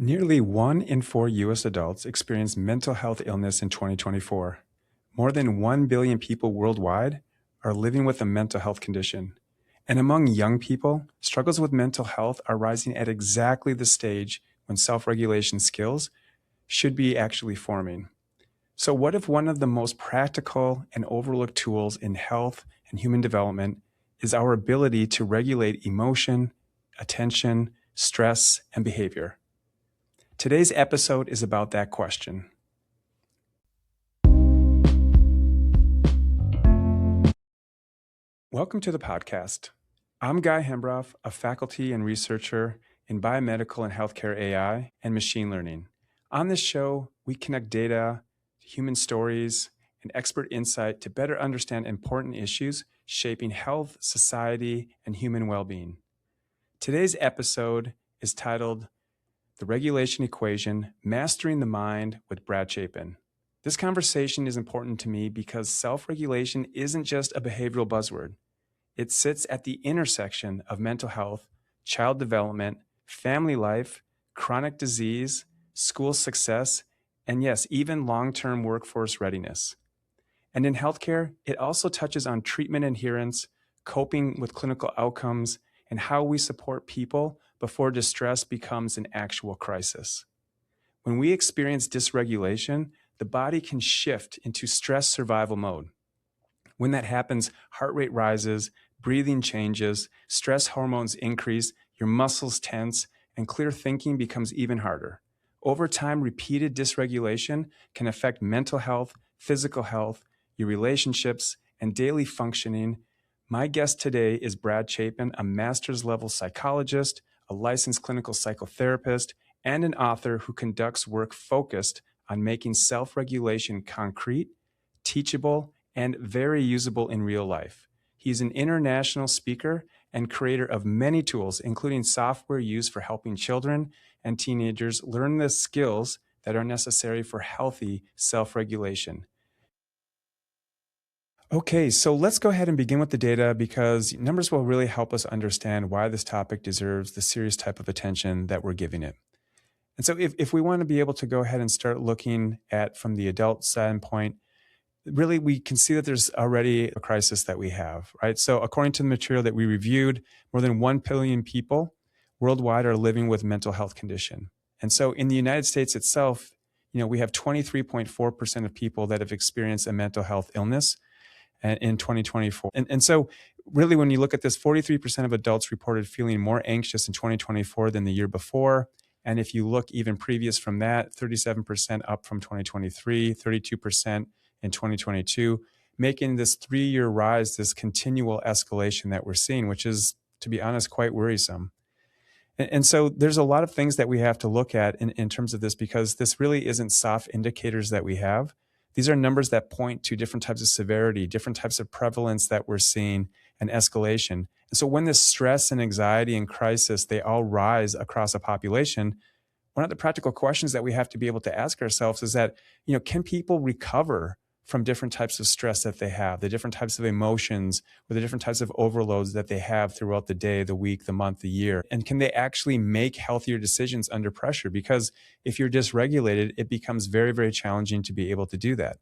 Nearly 1 in 4 U.S. adults experienced mental health illness in 2024. More than 1 billion people worldwide are living with a mental health condition. And among young people, struggles with mental health are rising at exactly the stage when self-regulation skills should be actually forming. So what if one of the most practical and overlooked tools in health and human development is our ability to regulate emotion, attention, stress, and behavior? Today's episode is about that question. Welcome to the podcast. I'm Guy Hembroff, a faculty and researcher in biomedical and healthcare AI and machine learning. On this show, we connect data, human stories, and expert insight to better understand important issues shaping health, society, and human well-being. Today's episode is titled The Regulation Equation, Mastering the Mind with Brad Chapin. This conversation is important to me because self-regulation isn't just a behavioral buzzword. It sits at the intersection of mental health, child development, family life, chronic disease, school success, and yes, even long-term workforce readiness. And in healthcare, it also touches on treatment adherence, coping with clinical outcomes, and how we support people before distress becomes an actual crisis. When we experience dysregulation, the body can shift into stress survival mode. When that happens, heart rate rises, breathing changes, stress hormones increase, your muscles tense, and clear thinking becomes even harder. Over time, repeated dysregulation can affect mental health, physical health, your relationships, and daily functioning. My guest today is Brad Chapin, a master's level psychologist, a licensed clinical psychotherapist, and an author who conducts work focused on making self-regulation concrete, teachable, and very usable in real life. He's an international speaker and creator of many tools, including software used for helping children and teenagers learn the skills that are necessary for healthy self-regulation. Okay, so let's go ahead and begin with the data because numbers will really help us understand why this topic deserves the serious type of attention that we're giving it. And so if we want to be able to go ahead and start looking at from the adult standpoint, really we can see that there's already a crisis that we have, right? So according to the material that we reviewed, more than 1 billion people worldwide are living with mental health condition. And so in the United States itself, we have 23.4% of people that have experienced a mental health illness in 2024. And so really when you look at this, 43% of adults reported feeling more anxious in 2024 than the year before. And if you look even previous from that, 37% up from 2023, 32% in 2022, making this 3-year rise, this continual escalation that we're seeing, which is, to be honest, quite worrisome. And so there's a lot of things that we have to look at in terms of this because this really isn't soft indicators that we have. These are numbers that point to different types of severity, different types of prevalence that we're seeing and escalation. And so when this stress and anxiety and crisis, they all rise across a population, one of the practical questions that we have to be able to ask ourselves is that, can people recover from different types of stress that they have, the different types of emotions, or the different types of overloads that they have throughout the day, the week, the month, the year? And can they actually make healthier decisions under pressure? Because if you're dysregulated, it becomes very, very challenging to be able to do that.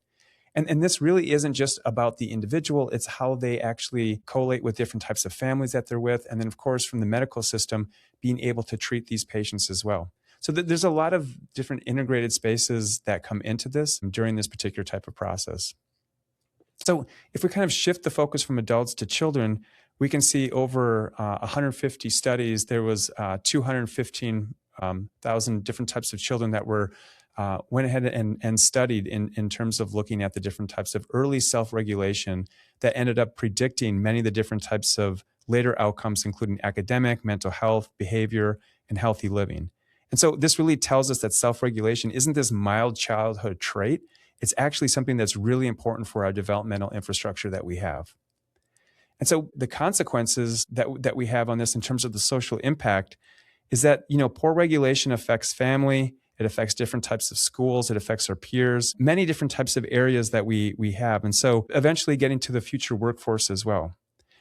And this really isn't just about the individual, it's how they actually collate with different types of families that they're with. And then, of course, from the medical system, being able to treat these patients as well. So there's a lot of different integrated spaces that come into this during this particular type of process. So if we kind of shift the focus from adults to children, we can see over 150 studies, there was 215,000 different types of children that were went ahead and studied in terms of looking at the different types of early self-regulation that ended up predicting many of the different types of later outcomes, including academic, mental health, behavior, and healthy living. And so this really tells us that self-regulation isn't this mild childhood trait. It's actually something that's really important for our developmental infrastructure that we have. And so the consequences that we have on this in terms of the social impact is that, poor regulation affects family, it affects different types of schools, it affects our peers, many different types of areas that we have. And so eventually getting to the future workforce as well.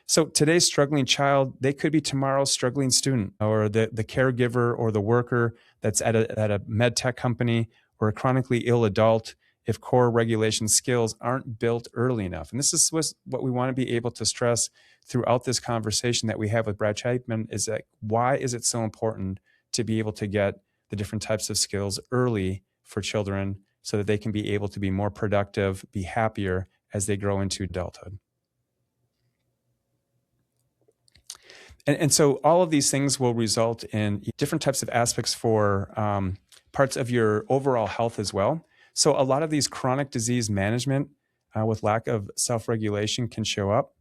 So today's struggling child, they could be tomorrow's struggling student, or the caregiver or the worker that's at a med tech company, or a chronically ill adult if core regulation skills aren't built early enough. And this is what we want to be able to stress throughout this conversation that we have with Brad Chapin, is that why is it so important to be able to get the different types of skills early for children so that they can be able to be more productive, be happier as they grow into adulthood. And so all of these things will result in different types of aspects for parts of your overall health as well. So a lot of these chronic disease management with lack of self-regulation can show up.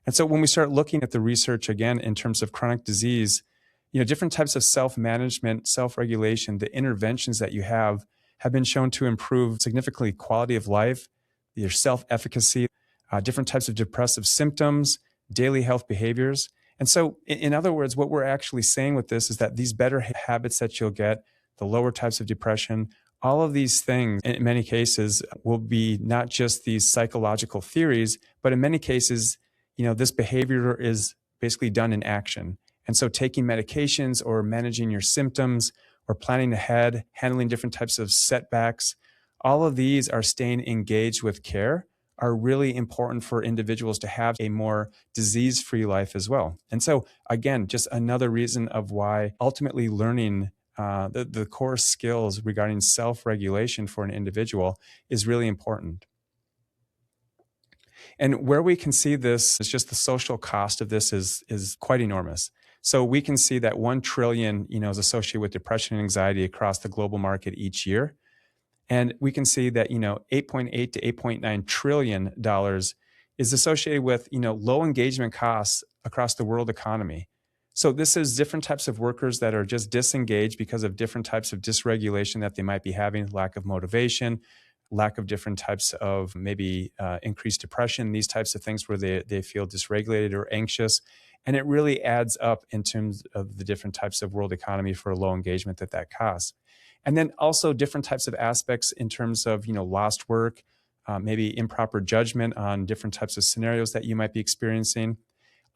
And so when we start looking at the research again in terms of chronic disease, different types of self-management, self-regulation, the interventions that you have been shown to improve significantly quality of life, your self-efficacy, different types of depressive symptoms, daily health behaviors. And so, in other words, what we're actually saying with this is that these better habits that you'll get, the lower types of depression, all of these things, in many cases, will be not just these psychological theories, but in many cases, this behavior is basically done in action. And so taking medications or managing your symptoms or planning ahead, handling different types of setbacks, all of these are staying engaged with care, are really important for individuals to have a more disease-free life as well. And so, again, just another reason of why ultimately learning the core skills regarding self-regulation for an individual is really important. And where we can see this is just the social cost of this is quite enormous. So we can see that 1 trillion, is associated with depression and anxiety across the global market each year. And we can see that, $8.8 to $8.9 trillion is associated with, low engagement costs across the world economy. So this is different types of workers that are just disengaged because of different types of dysregulation that they might be having, lack of motivation, lack of different types of maybe increased depression, these types of things where they feel dysregulated or anxious. And it really adds up in terms of the different types of world economy for low engagement that costs. And then also different types of aspects in terms of, lost work, maybe improper judgment on different types of scenarios that you might be experiencing.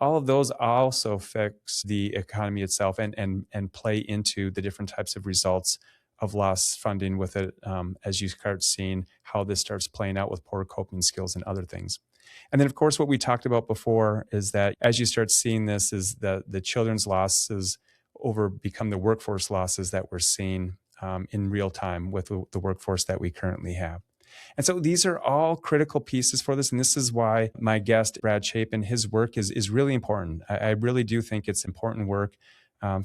All of those also affects the economy itself and play into the different types of results of lost funding with it as you start seeing how this starts playing out with poor coping skills and other things. And then, of course, what we talked about before is that as you start seeing this, is the children's losses become the workforce losses that we're seeing in real time with the workforce that we currently have. And so these are all critical pieces for this. And this is why my guest, Brad Chapin, his work is really important. I really do think it's important work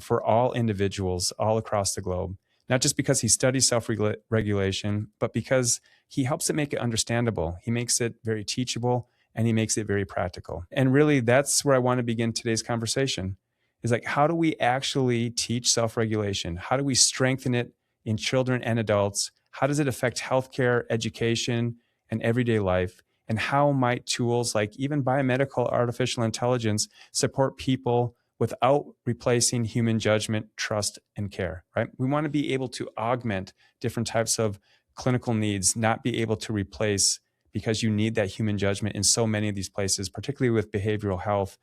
for all individuals all across the globe, not just because he studies self-regulation, but because he helps make it understandable. He makes it very teachable and he makes it very practical. And really, that's where I want to begin today's conversation, is like, how do we actually teach self-regulation? How do we strengthen it in children and adults? How does it affect healthcare, education, and everyday life? And how might tools like even biomedical artificial intelligence support people without replacing human judgment, trust, and care, right? We want to be able to augment different types of clinical needs, not be able to replace, because you need that human judgment in so many of these places, particularly with behavioral health,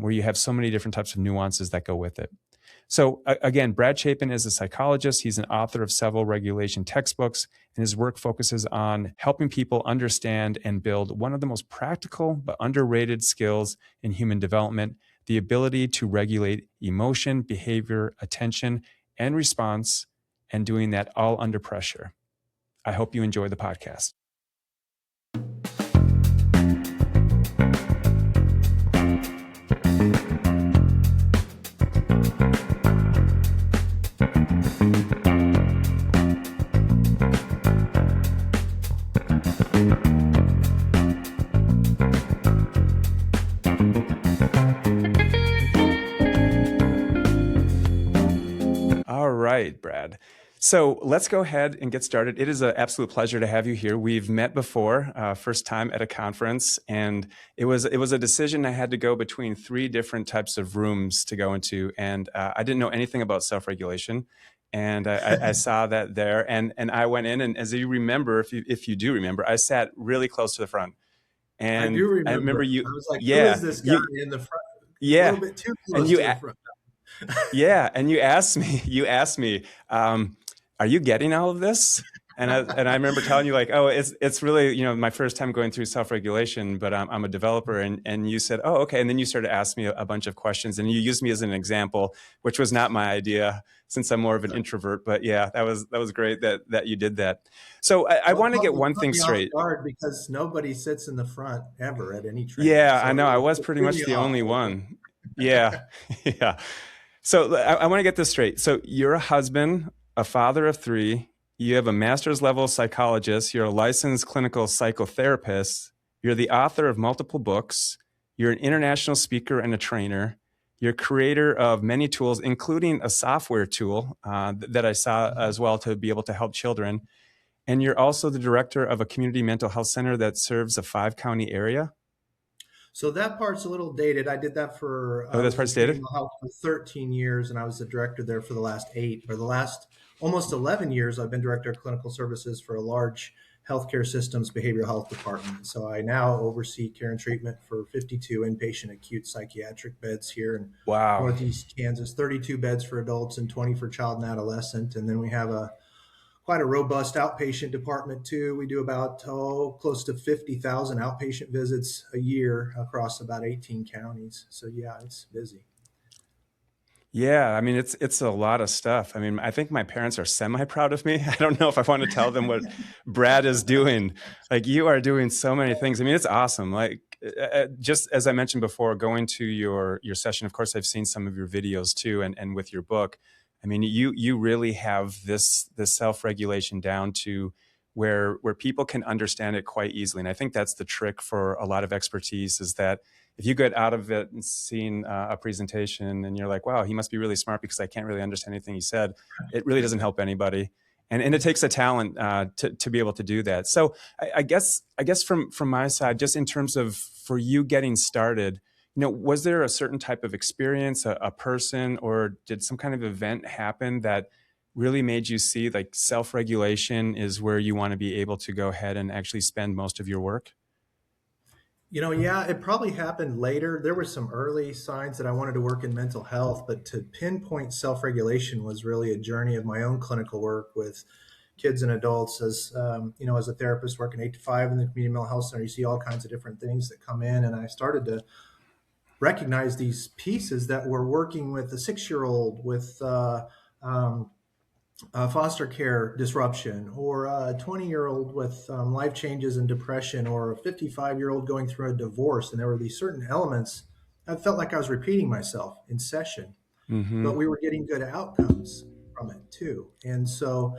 where you have so many different types of nuances that go with it. So again, Brad Chapin is a psychologist. He's an author of several regulation textbooks, and his work focuses on helping people understand and build one of the most practical but underrated skills in human development, the ability to regulate emotion, behavior, attention, and response, and doing that all under pressure. I hope you enjoy the podcast. All right, Brad. So let's go ahead and get started. It is an absolute pleasure to have you here. We've met before, first time at a conference, and it was a decision I had to go between 3 different types of rooms to go into, and I didn't know anything about self-regulation, and I saw that there, and I went in, and as you remember, if you do remember, I sat really close to the front. I And do I remember remember. I you, was like, "Who is yeah, this guy you, in the front? A little yeah. bit too And close you, to the front." yeah, and you asked me, are you getting all of this? And I remember telling you like, oh, it's really, my first time going through self-regulation, but I'm a developer, and you said, oh, okay, and then you started asking me a bunch of questions, and you used me as an example, which was not my idea since I'm more of an introvert. But yeah, that was great that you did that. So I Well, want to get it one caught thing me off straight. guard because nobody sits in the front ever at any training, Yeah, I so know. I was it pretty threw much me the off only a little bit. one. Yeah, yeah. So I want to get this straight. So you're a husband, a father of three. You have a master's level psychologist. You're a licensed clinical psychotherapist. You're the author of multiple books. You're an international speaker and a trainer. You're creator of many tools, including a software tool that I saw Mhm. as well to be able to help children. And you're also the director of a community mental health center that serves a 5-county area. So that part's a little dated. I did that Oh, I that's was part in community stated? mental health for 13 years, and I was the director there for the last 8. For the last almost 11 years, I've been director of clinical services for a large healthcare systems behavioral health department. So I now oversee care and treatment for 52 inpatient acute psychiatric beds here in Wow. Northeast Kansas, 32 beds for adults and 20 for child and adolescent. And then we have a quite a robust outpatient department too. We do about close to 50,000 outpatient visits a year across about 18 counties. So yeah, it's busy. Yeah, I mean it's a lot of stuff. I mean, I think my parents are semi proud of me. I don't know if I want to tell them what Brad is doing. Like you are doing so many things. I mean, it's awesome. Like just as I mentioned before, going to your session. Of course, I've seen some of your videos too, and with your book. I mean, you really have this self regulation down to where people can understand it quite easily. And I think that's the trick for a lot of expertise is that if you get out of it and seeing a presentation and you're like, wow, he must be really smart because I can't really understand anything he said, it really doesn't help anybody. And it takes a talent to be able to do that. So I guess from my side, just in terms of for you getting started, was there a certain type of experience, a person, or did some kind of event happen that really made you see like self-regulation is where you want to be able to go ahead and actually spend most of your work? Yeah, it probably happened later. There were some early signs that I wanted to work in mental health, but to pinpoint self regulation was really a journey of my own clinical work with kids and adults. As as a therapist working 8 to 5 in the community mental health center, you see all kinds of different things that come in, and I started to recognize these pieces that were working with a 6-year-old with um, foster care disruption, or a 20-year-old with life changes and depression, or a 55-year-old going through a divorce. And there were these certain elements. I felt like I was repeating myself in session, but Mm-hmm. we were getting good outcomes from it too. And so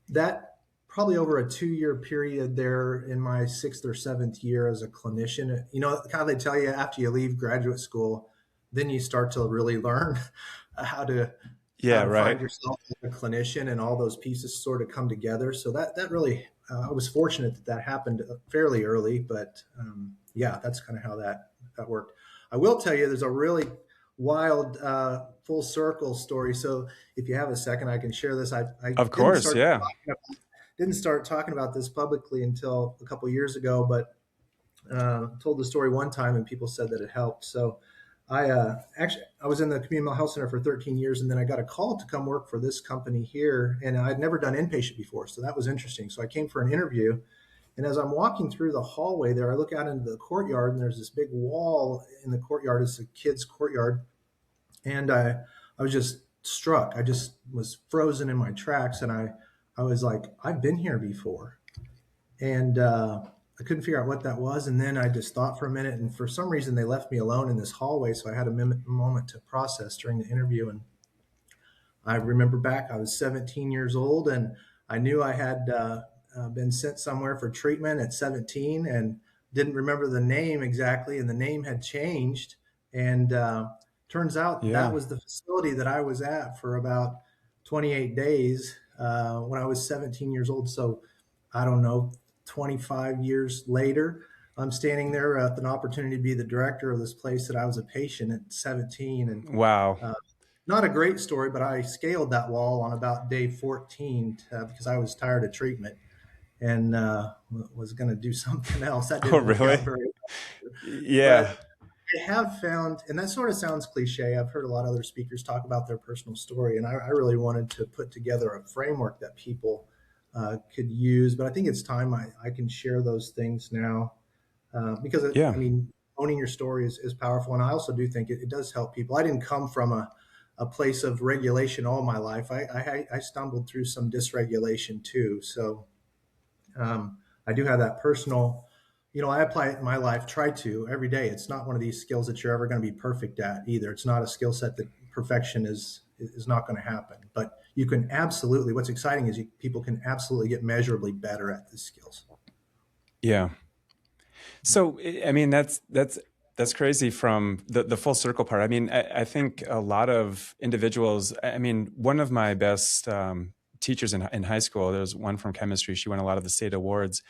that probably over a 2-year period there in my 6th or 7th year as a clinician, how they tell you after you leave graduate school, then you start to really learn how to Yeah, find right. yourself as a clinician, and all those pieces sort of come together. So that really, I was fortunate that happened fairly early, but yeah, that's kind of how that worked. I will tell you, there's a really wild full circle story. So if you have a second, I can share this. I Of course, yeah. didn't start talking about this publicly until a couple years ago, but told the story one time and people said that it helped. So I was in the community mental health center for 13 years, and then I got a call to come work for this company here, and I'd never done inpatient before, so that was interesting. So I came for an interview, and as I'm walking through the hallway there, I look out into the courtyard, and there's this big wall in the courtyard. It's a kid's courtyard, and I was just struck. I just was frozen in my tracks, and I was like, I've been here before, and I couldn't figure out what that was. And then I just thought for a minute, and for some reason they left me alone in this hallway, so I had a moment to process during the interview. And I remember back, I was 17 years old, and I knew I had been sent somewhere for treatment at 17, and didn't remember the name exactly, and the name had changed. And turns out that Yeah. was the facility that I was at for about 28 days when I was 17 years old. So I don't know, 25 years later, I'm standing there with an opportunity to be the director of this place that I was a patient at 17. And Wow. uh, not a great story, but I scaled that wall on about day 14 because I was tired of treatment and was going to do something else. That Oh, didn't work out really? very well. Yeah. But I have found, and that sort of sounds cliche. I've heard a lot of other speakers talk about their personal story, and I really wanted to put together a framework that people could use. But I think it's time I can share those things now because, Yeah. I mean, owning your story is powerful. And I also do think it does help people. I didn't come from a place of regulation all my life. I stumbled through some dysregulation too. So I do have that personal, I apply it in my life, try to every day. It's not one of these skills that you're ever going to be perfect at either. It's not a skill set that perfection is not going to happen. But you can absolutely, what's exciting is people can absolutely get measurably better at these skills. Yeah. So, I mean, that's crazy from the full circle part. I mean, I think a lot of individuals. I mean, one of my best teachers in high school, there was one from chemistry. She won a lot of the state awards.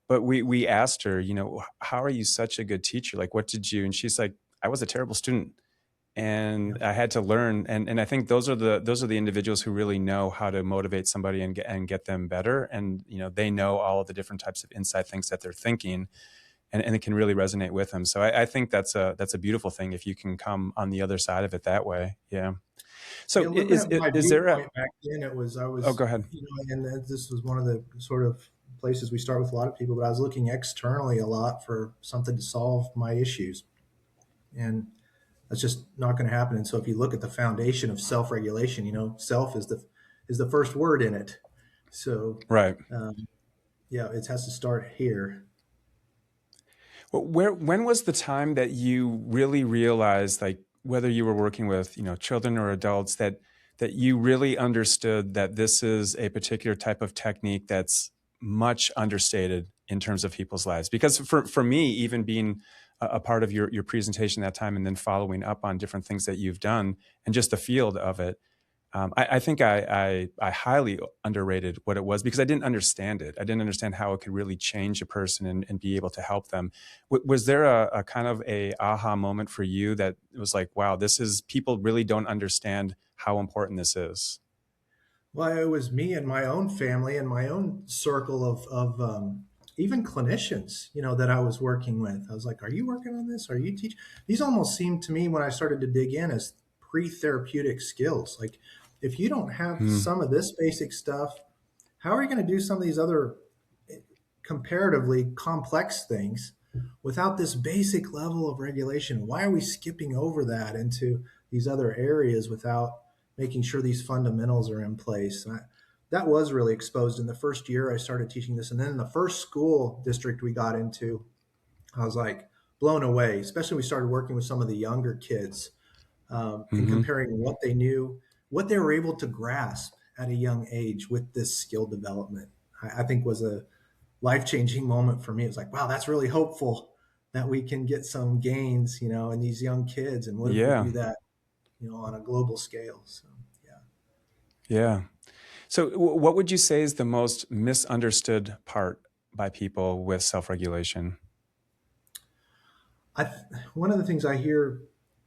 But we asked her, how are you such a good teacher? Like, what did you? And she's like, I was a terrible student, Yeah. and I had to learn. And I think those are the individuals who really know how to motivate somebody and get them better. And they know all of the different types of inside things that they're thinking, and it can really resonate with them. So I think that's a beautiful thing if you can come on the other side of it that way. Yeah. Yeah, So looking at my is there a? viewpoint back then, I Oh, was, go ahead. and this was one of the sort of places we start with a lot of people, but I was looking externally a lot for something to solve my issues. And that's just not going to happen. And so if you look at the foundation of self-regulation, self is the first word in it. So Right. um, yeah, it has to start here. Well, when was the time that you really realized, like whether you were working with children or adults, that you really understood that this is a particular type of technique that's much understated in terms of people's lives? Because for me, even being a part of your presentation that time and then following up on different things that you've done and just the field of it, I think I highly underrated what it was because I didn't understand it. I didn't understand how it could really change a person and be able to help them. Was there a kind of a aha moment for you that it was like, wow, this is people really don't understand how important this is? Well, it was me and my own family and my own circle of even clinicians, that I was working with. I was like, "Are you working on this? Are you teach?" These almost seemed to me when I started to dig in as pre-therapeutic skills. Like, if you don't have Hmm. some of this basic stuff, how are you going to do some of these other comparatively complex things without this basic level of regulation? Why are we skipping over that into these other areas without making sure these fundamentals are in place? That was really exposed in the first year I started teaching this. And then in the first school district we got into, I was like blown away, especially when we started working with some of the younger kids and Hmm. comparing what they knew, what they were able to grasp at a young age with this skill development. I think was a life changing moment for me. It was like, wow, that's really hopeful that we can get some gains, in these young kids. And what if we Yeah. do that, on a global scale? So, yeah. Yeah. So, what would you say is the most misunderstood part by people with self-regulation? I, One of the things I hear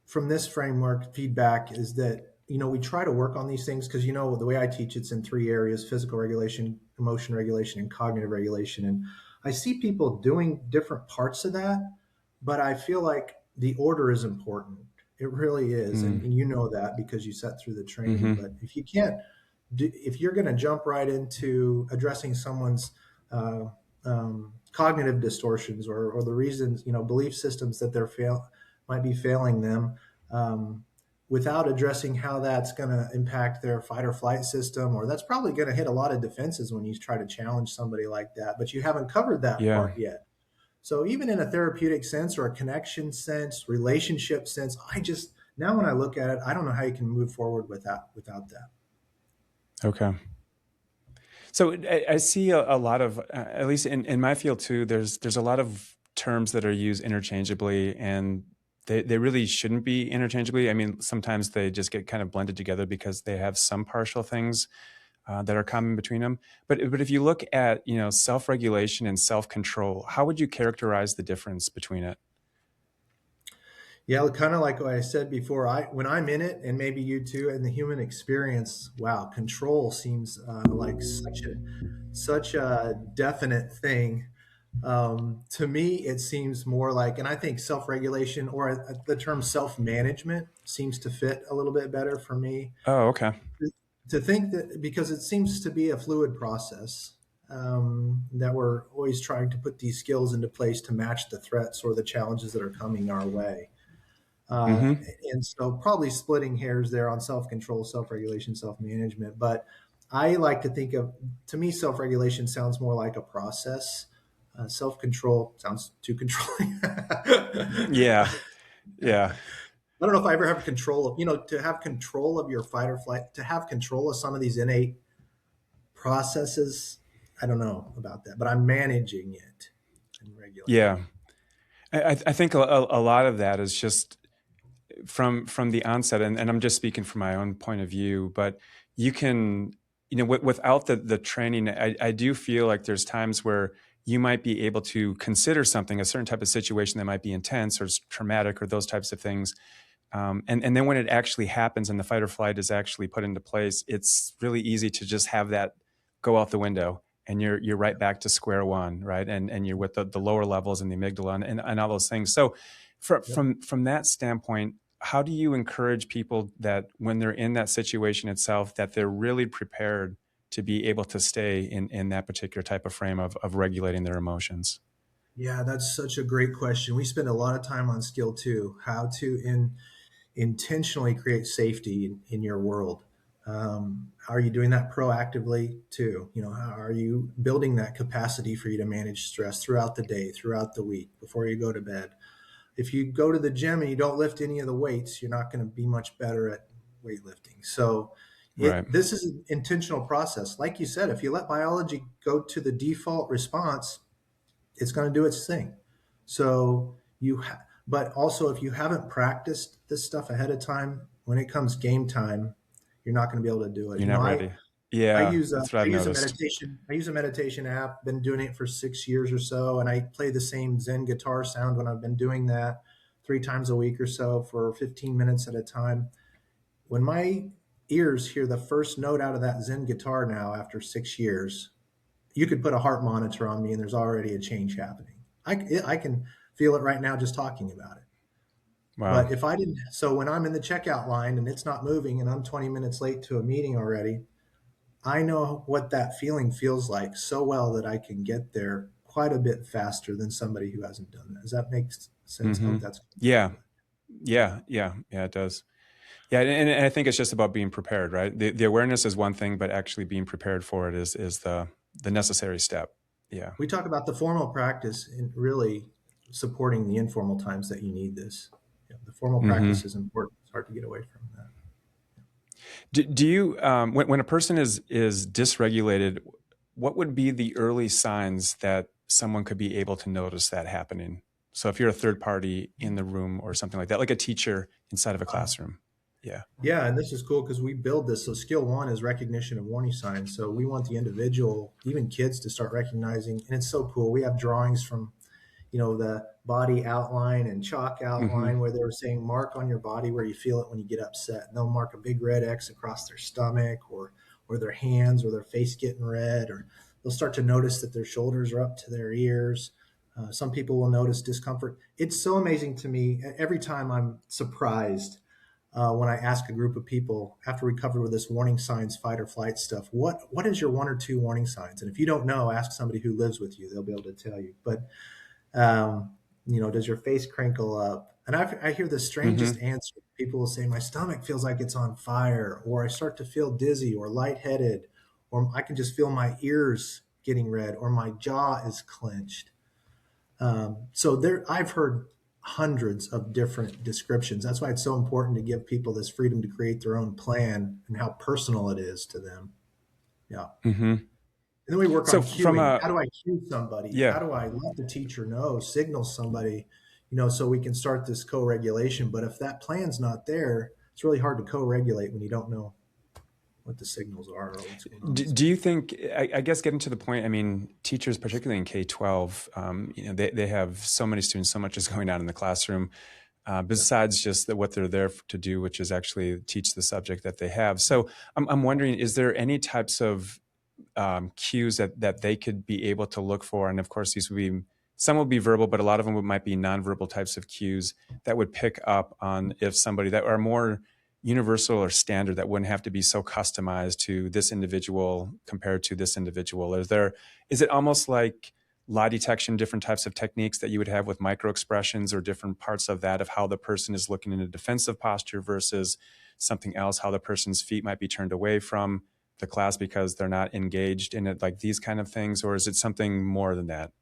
from this framework feedback is that, we try to work on these things because, the way I teach, it's in three areas: physical regulation, emotion regulation, and cognitive regulation. And I see people doing different parts of that, but I feel like the order is important. It really is. And, Mm. and you know that because you sat through the training. Hmm. But if you can't, if you're going to jump right into addressing someone's cognitive distortions or the reasons, belief systems that might be failing them, without addressing how that's going to impact their fight or flight system, or that's probably going to hit a lot of defenses when you try to challenge somebody like that, but you haven't covered that Yeah. part yet. So even in a therapeutic sense or a connection sense, relationship sense, now when I look at it, I don't know how you can move forward without that. Okay. So I see a lot of, at least in my field too, there's a lot of terms that are used interchangeably, and they really shouldn't be interchangeably. I mean, sometimes they just get kind of blended together because they have some partial things that are common between them. But if you look at self-regulation and self-control, how would you characterize the difference between it? Yeah, kind of like what I said before. When I'm in it, and maybe you too, in the human experience, wow, control seems like such a definite thing. To me, it seems more like, and I think self-regulation or the term self-management seems to fit a little bit better for me. Oh, okay. To think that because it seems to be a fluid process, that we're always trying to put these skills into place to match the threats or the challenges that are coming our way. Uh, Hmm. and so probably splitting hairs there on self-control, self-regulation, self-management. But I like to think of, to me, self-regulation sounds more like a process. Self-control sounds too controlling. Yeah. Yeah. I don't know if I ever have control of, to have control of your fight or flight, to have control of some of these innate processes. I don't know about that, but I'm managing it and regulating Yeah. it. I think a lot of that is just from the onset, and I'm just speaking from my own point of view, but you can, without the training, I do feel like there's times where you might be able to consider something, a certain type of situation that might be intense or traumatic or those types of things. And then when it actually happens and the fight or flight is actually put into place, it's really easy to just have that go out the window, and you're right back to square one, right? And you're with the lower levels and the amygdala and all those things. So Yep. from that standpoint, how do you encourage people that when they're in that situation itself, that they're really prepared to be able to stay in that particular type of frame of regulating their emotions? Yeah, that's such a great question. We spend a lot of time on skill two, how to intentionally create safety in your world. How are you doing that proactively too? How are you building that capacity for you to manage stress throughout the day, throughout the week, before you go to bed? If you go to the gym and you don't lift any of the weights, you're not going to be much better at weightlifting. So Right. this is an intentional process. Like you said, if you let biology go to the default response, it's going to do its thing. So but also if you haven't practiced this stuff ahead of time, when it comes game time, you're not going to be able to do it. You're not ready. Yeah, that's what I've noticed. I use a meditation app. Been doing it for 6 years or so, and I play the same Zen guitar sound when I've been doing that 3 times a week or so for 15 minutes at a time. When my ears hear the first note out of that Zen guitar now after 6 years, you could put a heart monitor on me and there's already a change happening. I can feel it right now just talking about it. Wow. But if I didn't, so when I'm in the checkout line and it's not moving and I'm 20 minutes late to a meeting already, I know what that feeling feels like so well that I can get there quite a bit faster than somebody who hasn't done that. Does that make sense? I Hmm. hope that's Yeah. good. Yeah, it does. Yeah, and I think it's just about being prepared, right? The awareness is one thing, but actually being prepared for it is the necessary step. Yeah. We talk about the formal practice and really supporting the informal times that you need this. The formal Hmm. practice is important. It's hard to get away from that. Do you when a person is dysregulated, what would be the early signs that someone could be able to notice that happening? So if you're a third party in the room or something like that, like a teacher inside of a classroom. Yeah. Yeah, and this is cool because we build this. So skill one is recognition of warning signs. So we want the individual, even kids, to start recognizing. And it's so cool. We have drawings from, the body outline and chalk Hmm. outline where they were saying mark on your body where you feel it when you get upset. And they'll mark a big red X across their stomach or their hands or their face getting red, or they'll start to notice that their shoulders are up to their ears. Some people will notice discomfort. It's so amazing to me. Every time I'm surprised when I ask a group of people after we cover with this warning signs, fight or flight stuff, what is your one or two warning signs? And if you don't know, ask somebody who lives with you; they'll be able to tell you. But does your face crinkle up? And I hear the strangest Hmm. answer. People will say, "My stomach feels like it's on fire," or "I start to feel dizzy or lightheaded," or "I can just feel my ears getting red," or "My jaw is clenched." So I've heard hundreds of different descriptions. That's why it's so important to give people this freedom to create their own plan and how personal it is to them. Yeah. Hmm. And then we work So on from cueing. a How do I cue somebody? yeah. How do I let the teacher know, signal somebody, so we can start this co-regulation. But if that plan's not there, it's really hard to co-regulate when you don't know what the signals are or what's going on. Do you think, I guess getting to the point, I mean, teachers, particularly in K-12, they have so many students, so much is going on in the classroom, Yeah. besides just what they're there to do, which is actually teach the subject that they have. So I'm wondering, is there any types of cues that they could be able to look for. And of course, these would be, some will be verbal, but a lot of them might be nonverbal types of cues that would pick up on if somebody that are more universal or standard, that wouldn't have to be so customized to this individual compared to this individual. Is it almost like lie detection, different types of techniques that you would have with micro expressions or different parts of that, of how the person is looking in a defensive posture versus something else, how the person's feet might be turned away from the class because they're not engaged in it, like these kind of things? Or is it something more than that?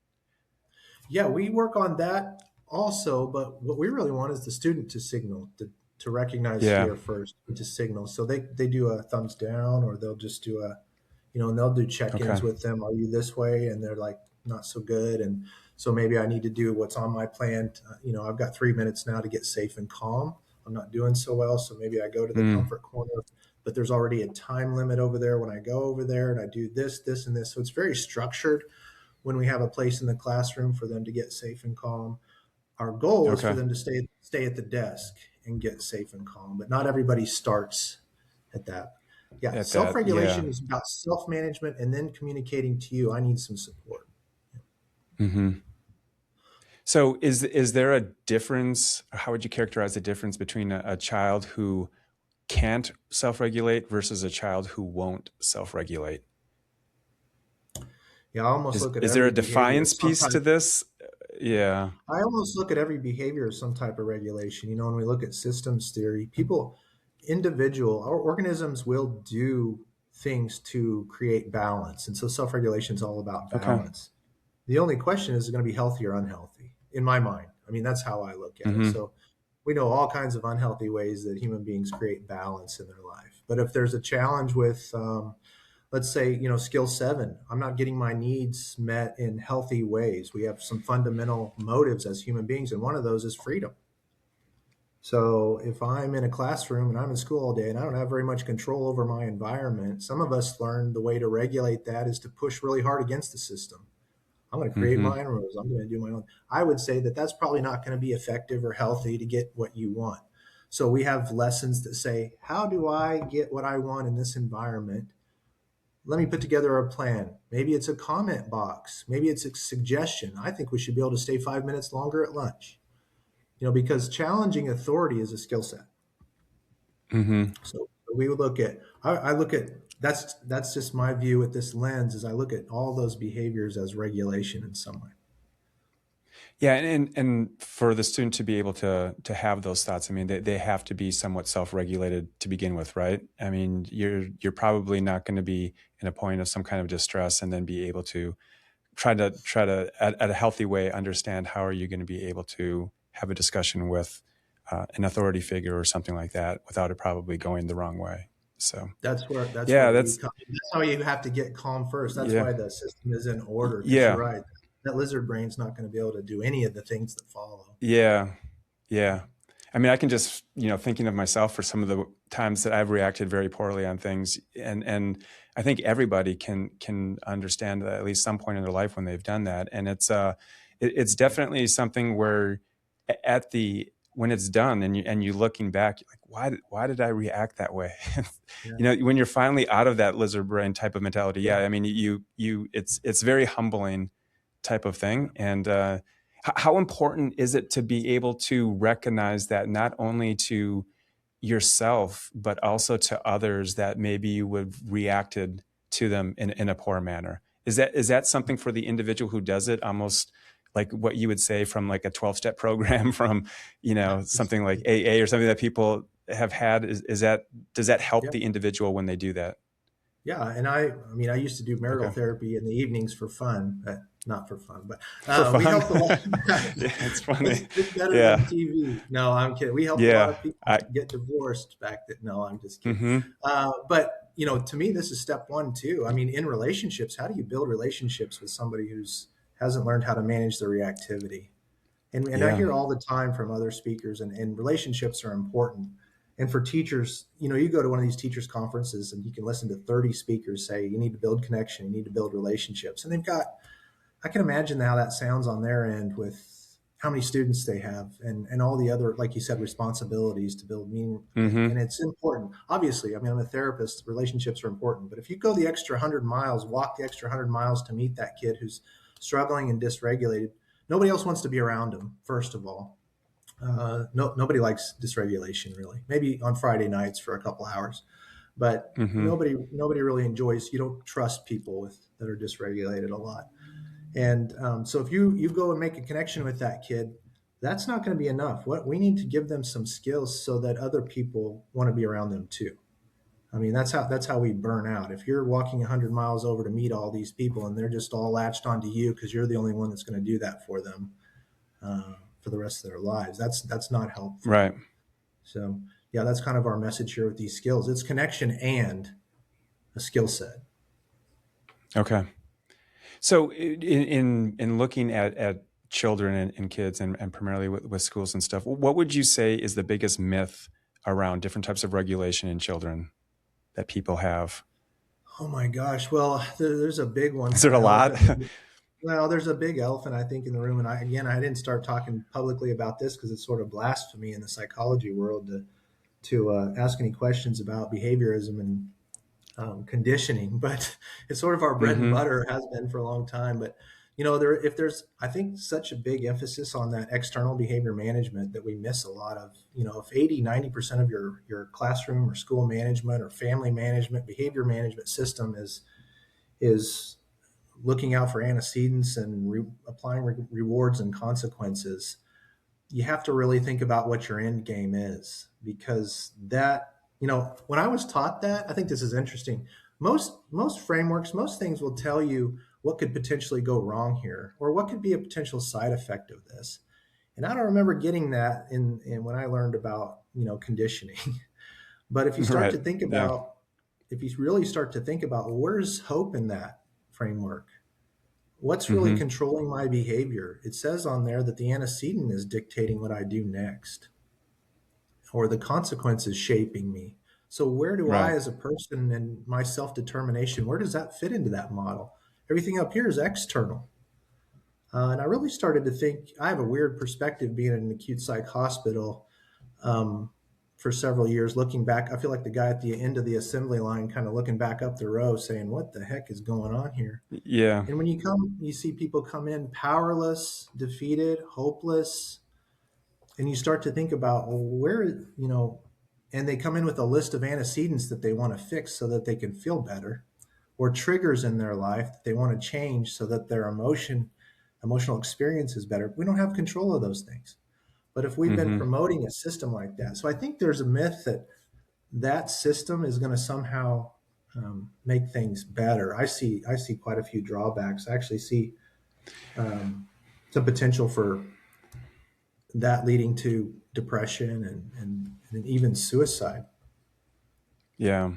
Yeah, we work on that also, but what we really want is the student to signal, to recognize Yeah. fear first, and to signal. So they do a thumbs down, or they'll just do a, and they'll do check-ins Okay. with them. Are you this way? And they're like, not so good. And so maybe I need to do what's on my plan. I've got 3 minutes now to get safe and calm. I'm not doing so well. So maybe I go to the Mm. comfort corner, but there's already a time limit over there when I go over there, and I do this, this, and this. So it's very structured when we have a place in the classroom for them to get safe and calm. Our goal is for Okay. them to stay at the desk and get safe and calm, but not everybody starts at that. Yeah, At that. Yeah. self-regulation is about self-management and then communicating to you, I need some support. Hmm. So is there a difference? How would you characterize the difference between a child who can't self-regulate versus a child who won't self-regulate? Yeah, I almost Is look at is there every a behavior defiance as some piece type. to this? Yeah. I almost look at every behavior as some type of regulation. When we look at systems theory, people, our organisms will do things to create balance. And so self-regulation is all about Okay. balance. The only question is it going to be healthy or unhealthy in my mind. I mean, that's how I look at it. Hmm. So we know all kinds of unhealthy ways that human beings create balance in their life. But if there's a challenge with, let's say, skill seven, I'm not getting my needs met in healthy ways. We have some fundamental motives as human beings, and one of those is freedom. So if I'm in a classroom and I'm in school all day and I don't have very much control over my environment, some of us learn the way to regulate that is to push really hard against the system. I'm going to create Hmm. my own rules. I'm going to do my own. I would say that that's probably not going to be effective or healthy to get what you want. So we have lessons that say, how do I get what I want in this environment? Let me put together a plan. Maybe it's a comment box. Maybe it's a suggestion. I think we should be able to stay 5 minutes longer at lunch. Because challenging authority is a skill set. Hmm. So we would look at, I look at, that's just my view with this lens, is I look at all those behaviors as regulation in some way. Yeah, and for the student to be able to have those thoughts, I mean, they have to be somewhat self-regulated to begin with, right? I mean, you're probably not going to be in a point of some kind of distress and then be able to try to at a healthy way understand how are you going to be able to have a discussion with an authority figure or something like that without it probably going the wrong way. So That's where yeah, you that's come. That's how you have to get calm first. That's yeah, why the system is in order, because you're yeah, right. That lizard brain's not going to be able to do any of the things that follow. yeah, yeah. I mean, I can just, thinking of myself for some of the times that I've reacted very poorly on things, and I think everybody can understand that at least some point in their life when they've done that, and it's definitely something where at the when it's done and you looking back, you're like, why did I react that way? Yeah. When you're finally out of that lizard brain type of mentality, yeah, I mean, it's very humbling type of thing, and how important is it to be able to recognize that not only to yourself, but also to others that maybe you would have reacted to them in a poor manner? Is that something for the individual who does it, almost like what you would say from like a 12-step program from, something like AA or something that people have had? Does that help Yeah. the individual when they do that? Yeah, and I mean, I used to do marital Okay. therapy in the evenings for fun, not for fun, but For we fun. helped a lot. Yeah, it's funny. It's better than Yeah. TV. No, I'm kidding. We helped a lot Yeah. of people I get divorced back then. No, I'm just kidding. hmm But to me, this is step one too. I mean, in relationships, how do you build relationships with somebody who's hasn't learned how to manage their reactivity? And I Yeah. hear all the time from other speakers, and relationships are important. And for teachers, you go to one of these teachers conferences and you can listen to 30 speakers say you need to build connection, you need to build relationships. And I can imagine how that sounds on their end with how many students they have, and all the other, like you said, responsibilities to build meaning. And Hmm. it's important. Obviously, I mean, I'm a therapist. Relationships are important, but if you go the extra 100 miles, walk the extra 100 miles to meet that kid who's struggling and dysregulated, nobody else wants to be around him. First of all, no, nobody likes dysregulation really. Maybe on Friday nights for a couple hours, but Hmm. nobody really enjoys. You don't trust people that are dysregulated a lot. And so if you go and make a connection with that kid, that's not going to be enough. What we need to give them some skills so that other people want to be around them too. I mean, that's how we burn out. If you're walking 100 miles over to meet all these people and they're just all latched onto you because you're the only one that's going to do that for them for the rest of their lives, that's not helpful. Right. So yeah, that's kind of our message here with these skills. It's connection and a skill set. Okay. So in looking at children and kids and primarily with schools and stuff, what would you say is the biggest myth around different types of regulation in children that people have? Oh my gosh. Well, there's a big one, Is there an a lot? elephant. Well, there's a big elephant, I think, in the room. And I didn't start talking publicly about this because it's sort of blasphemy in the psychology world to ask any questions about behaviorism and conditioning. But it's sort of our bread and Hmm. butter, has been for a long time. But if there's, I think, such a big emphasis on that external behavior management that we miss a lot of. If 80-90% of your classroom or school management or family management, behavior management system is looking out for antecedents and applying rewards and consequences, you have to really think about what your end game is, because when I was taught that, I think this is interesting. Most frameworks, most things will tell you what could potentially go wrong here or what could be a potential side effect of this. And I don't remember getting that in when I learned about conditioning. But Right. Yeah. if you really start to think about, well, where's hope in that framework? What's really Hmm. controlling my behavior? It says on there that the antecedent is dictating what I do next, or the consequences shaping me. So where do I, Right. as a person, and my self-determination, where does that fit into that model? Everything up here is external. And I really started to think, I have a weird perspective being in an acute psych hospital um, for several years. Looking back, I feel like the guy at the end of the assembly line, kind of looking back up the row saying, what the heck is going on here? Yeah. And when you see people come in powerless, defeated, hopeless, and you start to think about, well, and they come in with a list of antecedents that they want to fix so that they can feel better, or triggers in their life that they want to change so that their emotional experience is better. We don't have control of those things. But if we've been Hmm. promoting a system like that, so I think there's a myth that that system is going to somehow make things better. I see quite a few drawbacks. I actually see some potential for that leading to depression and even suicide. Yeah.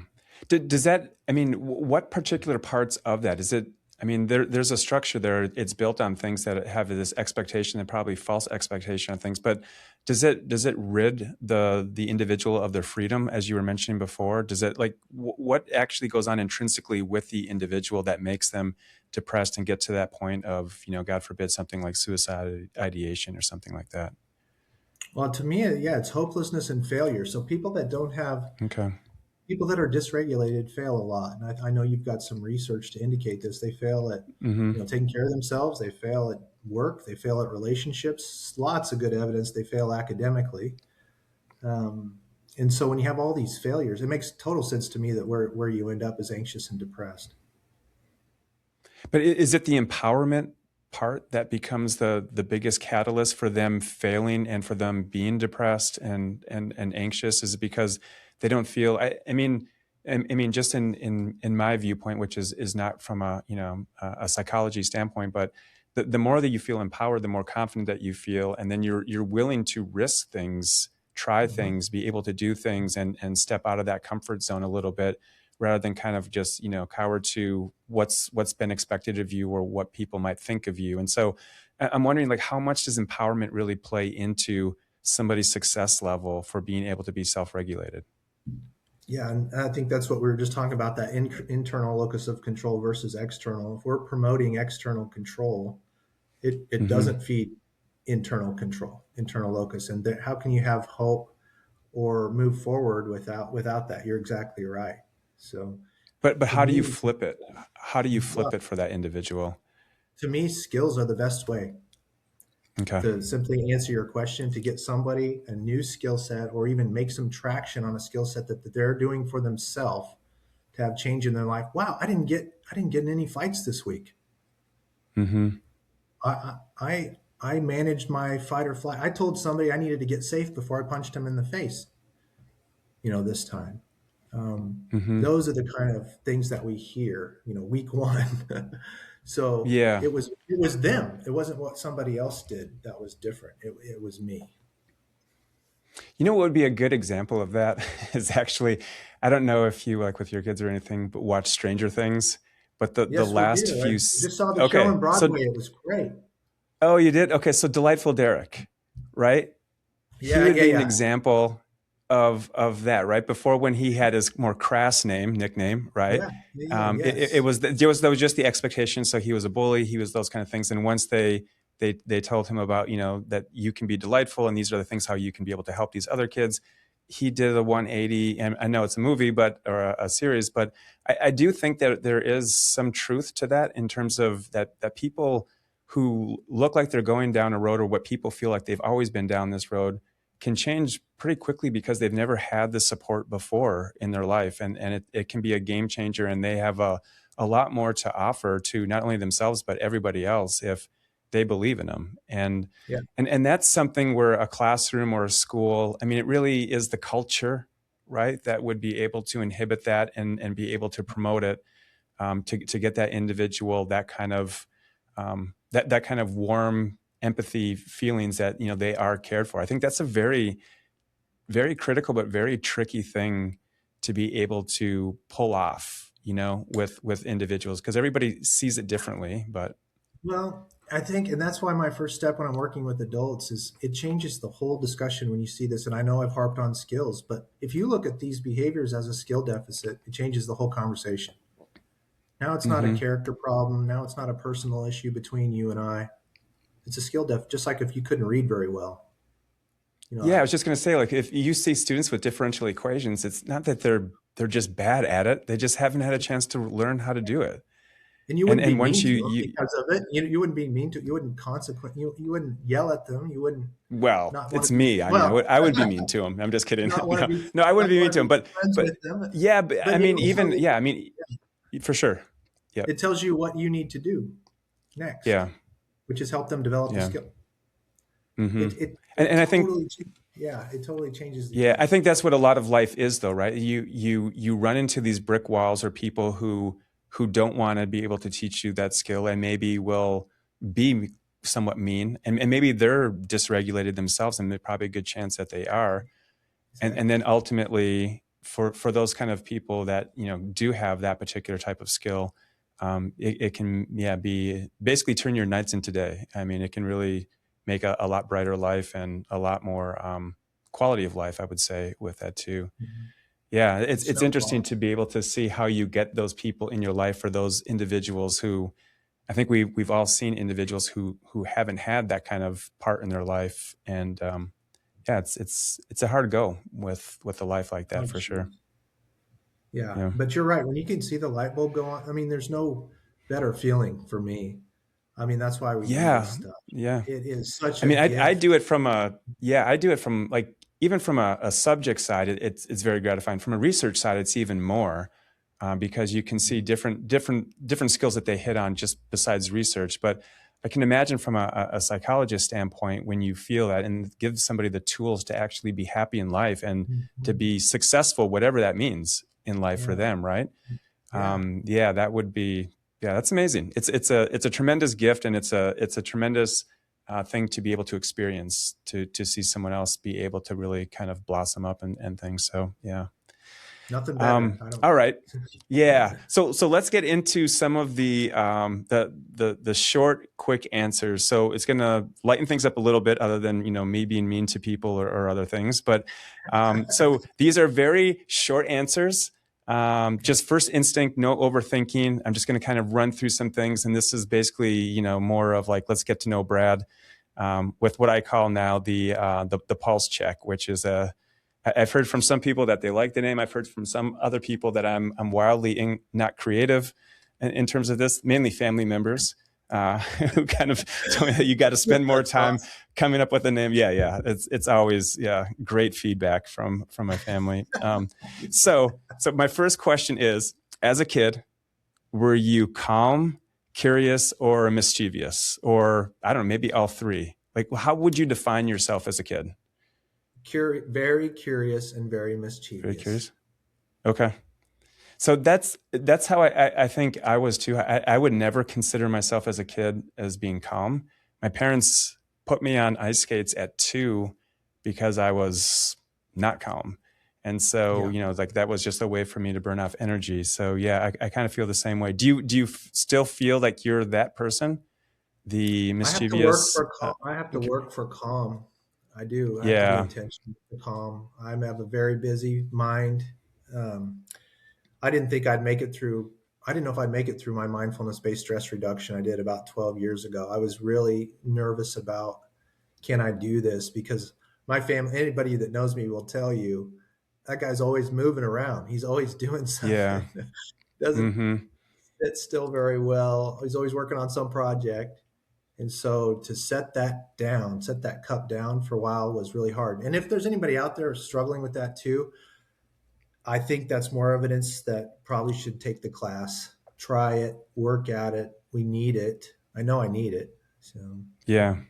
Does that, I mean, what particular parts of that is it? I mean, there's a structure there. It's built on things that have this expectation and probably false expectation on things. But does it rid the individual of their freedom, as you were mentioning before? Does it like what actually goes on intrinsically with the individual that makes them depressed and get to that point of, God forbid, something like suicide ideation or something like that? Well, to me, yeah, it's hopelessness and failure. So Okay. people that are dysregulated fail a lot, and I know you've got some research to indicate this. They fail at Hmm. taking care of themselves. They fail at work. They fail at relationships. Lots of good evidence they fail academically. Um, and so when you have all these failures, it makes total sense to me that where you end up is anxious and depressed. But is it the empowerment part that becomes the biggest catalyst for them failing and for them being depressed and anxious? Is it because they don't feel? I mean, just in my viewpoint, which is not from a psychology standpoint, but the more that you feel empowered, the more confident that you feel, and then you're willing to risk things, try Mhm. things, be able to do things, and step out of that comfort zone a little bit rather than kind of just cower to what's been expected of you or what people might think of you. And so I'm wondering, like, how much does empowerment really play into somebody's success level for being able to be self-regulated? Yeah, and I think that's what we were just talking about, that internal locus of control versus external. If we're promoting external control, it Hmm. doesn't feed. internal control, internal locus, and how can you have hope or move forward without that? You're exactly right. So But to how do you me, flip it? How do you well, flip it for that individual? to me, skills are the best way Okay. to simply answer your question, to get somebody a new skill set or even make some traction on a skill set that they're doing for themselves, to have change in their life. Wow, I didn't get in any fights this week. Mm-hmm. I managed my fight or flight. I told somebody I needed to get safe before I punched him in the face, this time. Mm-hmm. Those are the kind of things that we hear, week one. So Yeah. it was them. It wasn't what somebody else did that was different. It was me. You know what would be a good example of that is actually, I don't know if you like with your kids or anything, but watch Stranger Things. But the Yes, we last do. I few, just saw the show okay, on so Broadway. It was great. oh, you did? Okay, so Delightful Derek, right? He Yeah, would yeah, be an yeah, example of that, right? Before when he had his more crass nickname, right? yeah, yeah, yeah. It Yes, was there was just the expectation. So he was a bully. He was those kind of things. And once they told him about that you can be delightful and these are the things how you can be able to help these other kids. He did a 180, and I know it's a movie, or a series, but I do think that there is some truth to that in terms of that people who look like they're going down a road or what people feel like they've always been down this road can change pretty quickly because they've never had the support before in their life. And it can be a game changer, and they have a lot more to offer to not only themselves, but everybody else if they believe in them. yeah, And that's something where a classroom or a school, I mean, it really is the culture, right, that would be able to inhibit that and be able to promote it, to get that individual that kind of that kind of warm empathy feelings that they are cared for. I think that's a very, very critical but very tricky thing to be able to pull off, with individuals, because everybody sees it differently. But Well, I think, and that's why my first step when I'm working with adults is it changes the whole discussion when you see this. And I know I've harped on skills, but if you look at these behaviors as a skill deficit, it changes the whole conversation. Now it's not a hmm character problem. Now it's not a personal issue between you and I. It's a skill deficit, just like if you couldn't read very well. You know, yeah, I I, was just going to say, like, if you see students with differential equations, it's not that they're just bad at it, they just haven't had a chance to learn how to do it. and you and wouldn't be and mean once to you them you because of it. You wouldn't be mean to, you wouldn't you wouldn't yell at them. You wouldn't Well, not want it's to be, me. I mean, well, I would be mean to him. I'm just kidding. not want to No, be, no, I wouldn't not be mean want to to him. be friends But with them. yeah, but I But mean, it'll tell even you, yeah, I mean, for sure. Yeah, it tells you what you need to do next, yeah, which is help them develop the yeah. skill. hmm It and I think totally, yeah, it totally changes the yeah, I game. think that's what a lot of life is, though, right? You run into these brick walls or people who don't want to be able to teach you that skill and maybe will be somewhat mean, and maybe they're dysregulated themselves, and there's probably a good chance that they are. And Exactly. then ultimately for those kind of people that do have that particular type of skill, it can be basically turn your nights into day. I mean, it can really make a lot brighter life and a lot more quality of life, I would say, with that too. Mhm. Yeah, It it's interesting snowballs. to be able to see how you get those people in your life, for those individuals who I think we've all seen individuals who haven't had that kind of part in their life. And yeah, it's a hard go with a life like that, Oh, for sure. geez. Yeah, Yeah. but you're right. When you can see the light bulb go on, I mean, there's no better feeling for me. I mean, that's why we do this Yeah. stuff. Yeah. It is such I a mean, I gift. do it from I do it from, like, even from a subject side, it's very gratifying. From a research side, it's even more, because you can see different skills that they hit on just besides research. But I can imagine from a psychologist standpoint, when you feel that and give somebody the tools to actually be happy in life and to Mhm. be successful, whatever that means in life for Yeah, them, right? yeah. Yeah, that would be, yeah, that's amazing. It's a tremendous gift, and it's a tremendous thing to be able to experience, to see someone else be able to really kind of blossom up and things. So yeah. Nothing better. I don't. All right. Yeah. So let's get into some of the short, quick answers. So it's going to lighten things up a little bit, other than me being mean to people or other things. But so these are very short answers. Okay. Just first instinct, no overthinking. I'm just going to kind of run through some things, and this is basically more of like, let's get to know Brad. with what I call now the pulse check, which is I've heard from some people that they like the name. I've heard from some other people that I'm wildly not creative in terms of this, mainly family members who kind of told me that you got to spend more That's time awesome. coming up with a name. Yeah. It's always great feedback from my family. So my first question is, as a kid, were you calm, curious, or mischievous, or I don't know, maybe all three? Like, how would you define yourself as a kid? Very curious and very Very mischievous. curious. Okay. So that's how I think I was too. I would never consider myself as a kid as being calm. My parents put me on ice skates at 2 because I was not calm. And so, Yeah. like that was just a way for me to burn off energy. So yeah, I kind of feel the same way. Do you still feel like you're that person? The mischievous? I have to Okay. work for calm. I do. I have to be Yeah. intentional for calm. I have a very busy mind. Um, I didn't think I'd make it through. I didn't know if I'd make it through my mindfulness based stress reduction I did about 12 years ago. I was really nervous about, can I do this? Because my family, anybody that knows me will tell you that guy's always moving around. He's always doing Yeah. something. Doesn't Mm-hmm. sit still very well. He's always working on some project. And so to set that down, set that cup down for a while was really hard. And if there's anybody out there struggling with that too, I think that's more evidence that probably should take the class, try it, work at it. We need it. I know I need it. So, Yeah. yeah.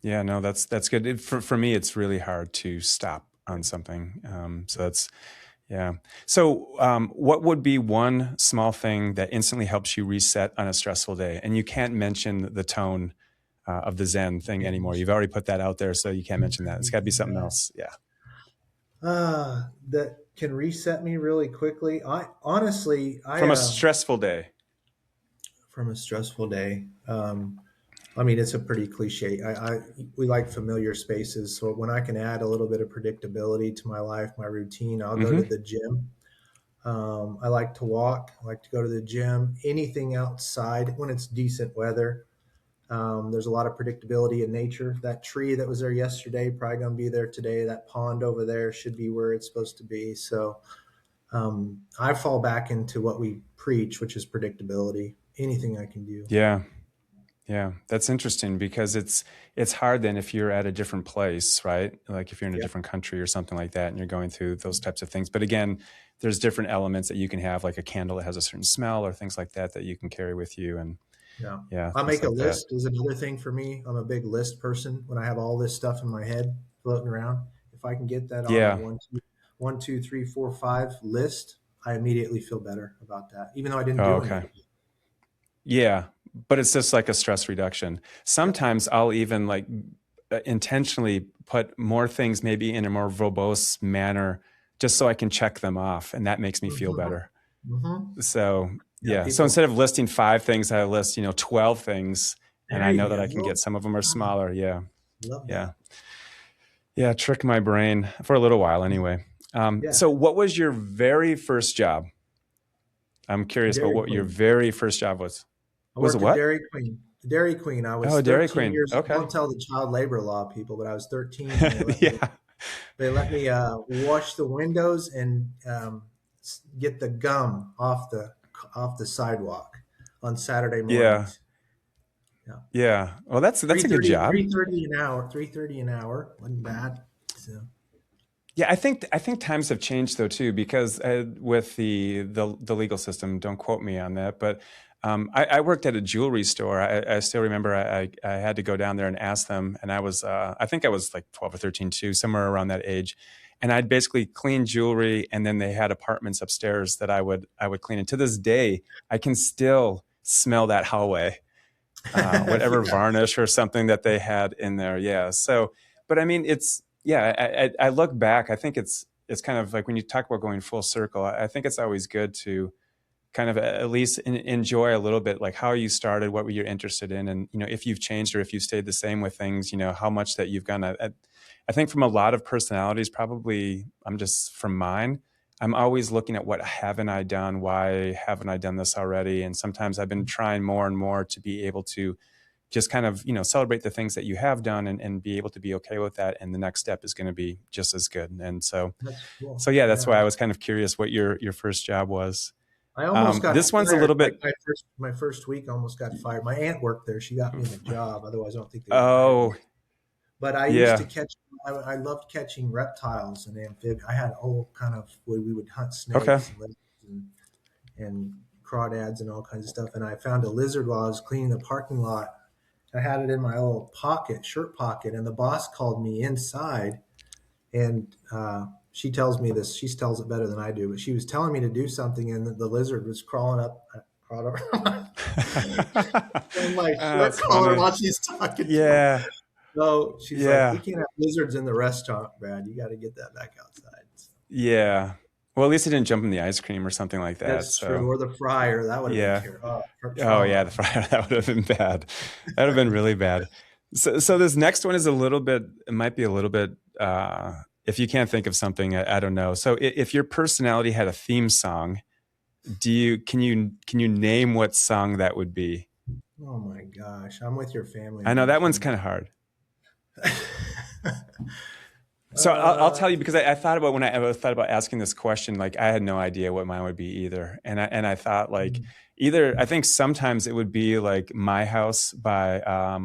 Yeah, no, that's good. For me, it's really hard to stop on something. So that's yeah. So, what would be one small thing that instantly helps you reset on a stressful day? And you can't mention the tone of the Zen thing anymore. You've already put that out there, so you can't mention that. It's got to be something else. Yeah. That can reset me really quickly. I honestly, From a stressful day. from a stressful day, I mean, it's a pretty cliche. We like familiar spaces, so when I can add a little bit of predictability to my life, my routine, I'll go to Mm-hmm. the gym. I like to walk. I like to go to the gym. Anything outside when it's decent weather. There's a lot of predictability in nature. That tree that was there yesterday probably going to be there today. That pond over there should be where it's supposed to be. So I fall back into what we preach, which is predictability. Anything I can do. Yeah. Yeah, that's interesting because it's hard then if you're at a different place, right? Like if you're in a Yeah, different country or something like that and you're going through those types of things. But again, there's different elements that you can have, like a candle that has a certain smell or things like that that you can carry with you and yeah. yeah, I things make a like that. list is another thing for me. I'm a big list person. When I have all this stuff in my head floating around, if I can get that on a Yeah. one, two, three, four, five list, I immediately feel better about that, even though I didn't Oh, do okay. anything. Yeah, but it's just like a stress reduction. Yep. Sometimes I'll even like intentionally put more things maybe in a more verbose manner just so I can check them off and that makes me feel Hmm. better. Hmm. So Yeah, yeah. So people. instead of listing 5 things, I list, 12 things and There I know you that I go. can get some of them are Ah, smaller. Yeah. love Yeah. that. Yeah. Trick my brain for a little while anyway. Yeah, So what was your very first job? I'm curious about Dairy what your Queen. very first job was. I Was it worked at what? Dairy Queen. Dairy Queen. I was Oh, Dairy 13 Queen. years. Okay. Don't tell the child labor law people, but I was 13 and Yeah. they let me wash the windows and get the gum off the sidewalk on Saturday Yeah. mornings. Yeah, Yeah. Well, that's a good 3:30, job. 3:30 an hour, 3:30 an hour wasn't bad. So Yeah, I think times have changed though too because with the legal system, don't quote me on that, but I worked at a jewelry store. I still remember I had to go down there and ask them, and I think I was like 12 or 13 too, somewhere around that age, and I'd basically clean jewelry, and then they had apartments upstairs that I would clean. And to this day, I can still smell that hallway, whatever yeah, varnish or something that they had in there. Yeah. So, but I mean, it's yeah. I look back. I think it's kind of like when you talk about going full circle. I think it's always good to kind of at least enjoy a little bit, like how you started, what were you interested in, and if you've changed or if you stayed the same with things. How much that you've gone. I think from a lot of personalities, probably I'm just from mine. I'm always looking at what haven't I done? Why haven't I done this already? And sometimes I've been trying more and more to be able to just kind of, celebrate the things that you have done and be able to be okay with that. And the next step is going to be just as good. And That's cool. so yeah, that's why Yeah. I was kind of curious what your first job was. I almost got This one's a fired. little bit, My first week, I almost got fired. My aunt worked there. She got me the job. Otherwise, I don't think they would have hired me. oh, But I used to yeah. catch. I loved catching reptiles and amphibians. I had all kind of where we would hunt Okay. snakes and lizards and crawdads and all kinds of stuff. And I found a lizard while I was cleaning the parking lot. I had it in my little pocket, shirt pocket, and the boss called me inside, and she tells me this. She tells it better than I do, but she was telling me to do something, and the lizard was crawling up, crawled over in my shirt That's collar funny. while she's talking to him. Yeah. So she's like, "We Yeah. can't have lizards in the restaurant, Brad. You got to get that back outside." So Yeah. Well, at least it didn't jump in the ice cream or something like that. that's true. So Or the fryer, that would have been yeah. terrible. Oh yeah, Trauma. the fryer that would have been bad. That would have been really bad. So this next one is a little bit. It might be a little bit. If you can't think of something, I don't know. So if your personality had a theme song, can you name what song that would be? Oh my gosh, I'm with your family I on know that this one's one. kind of hard. So I'll uh, tell you because I thought about when I thought about asking this question, like I had no idea what mine would be either, and I thought like either I think sometimes it would be like My House by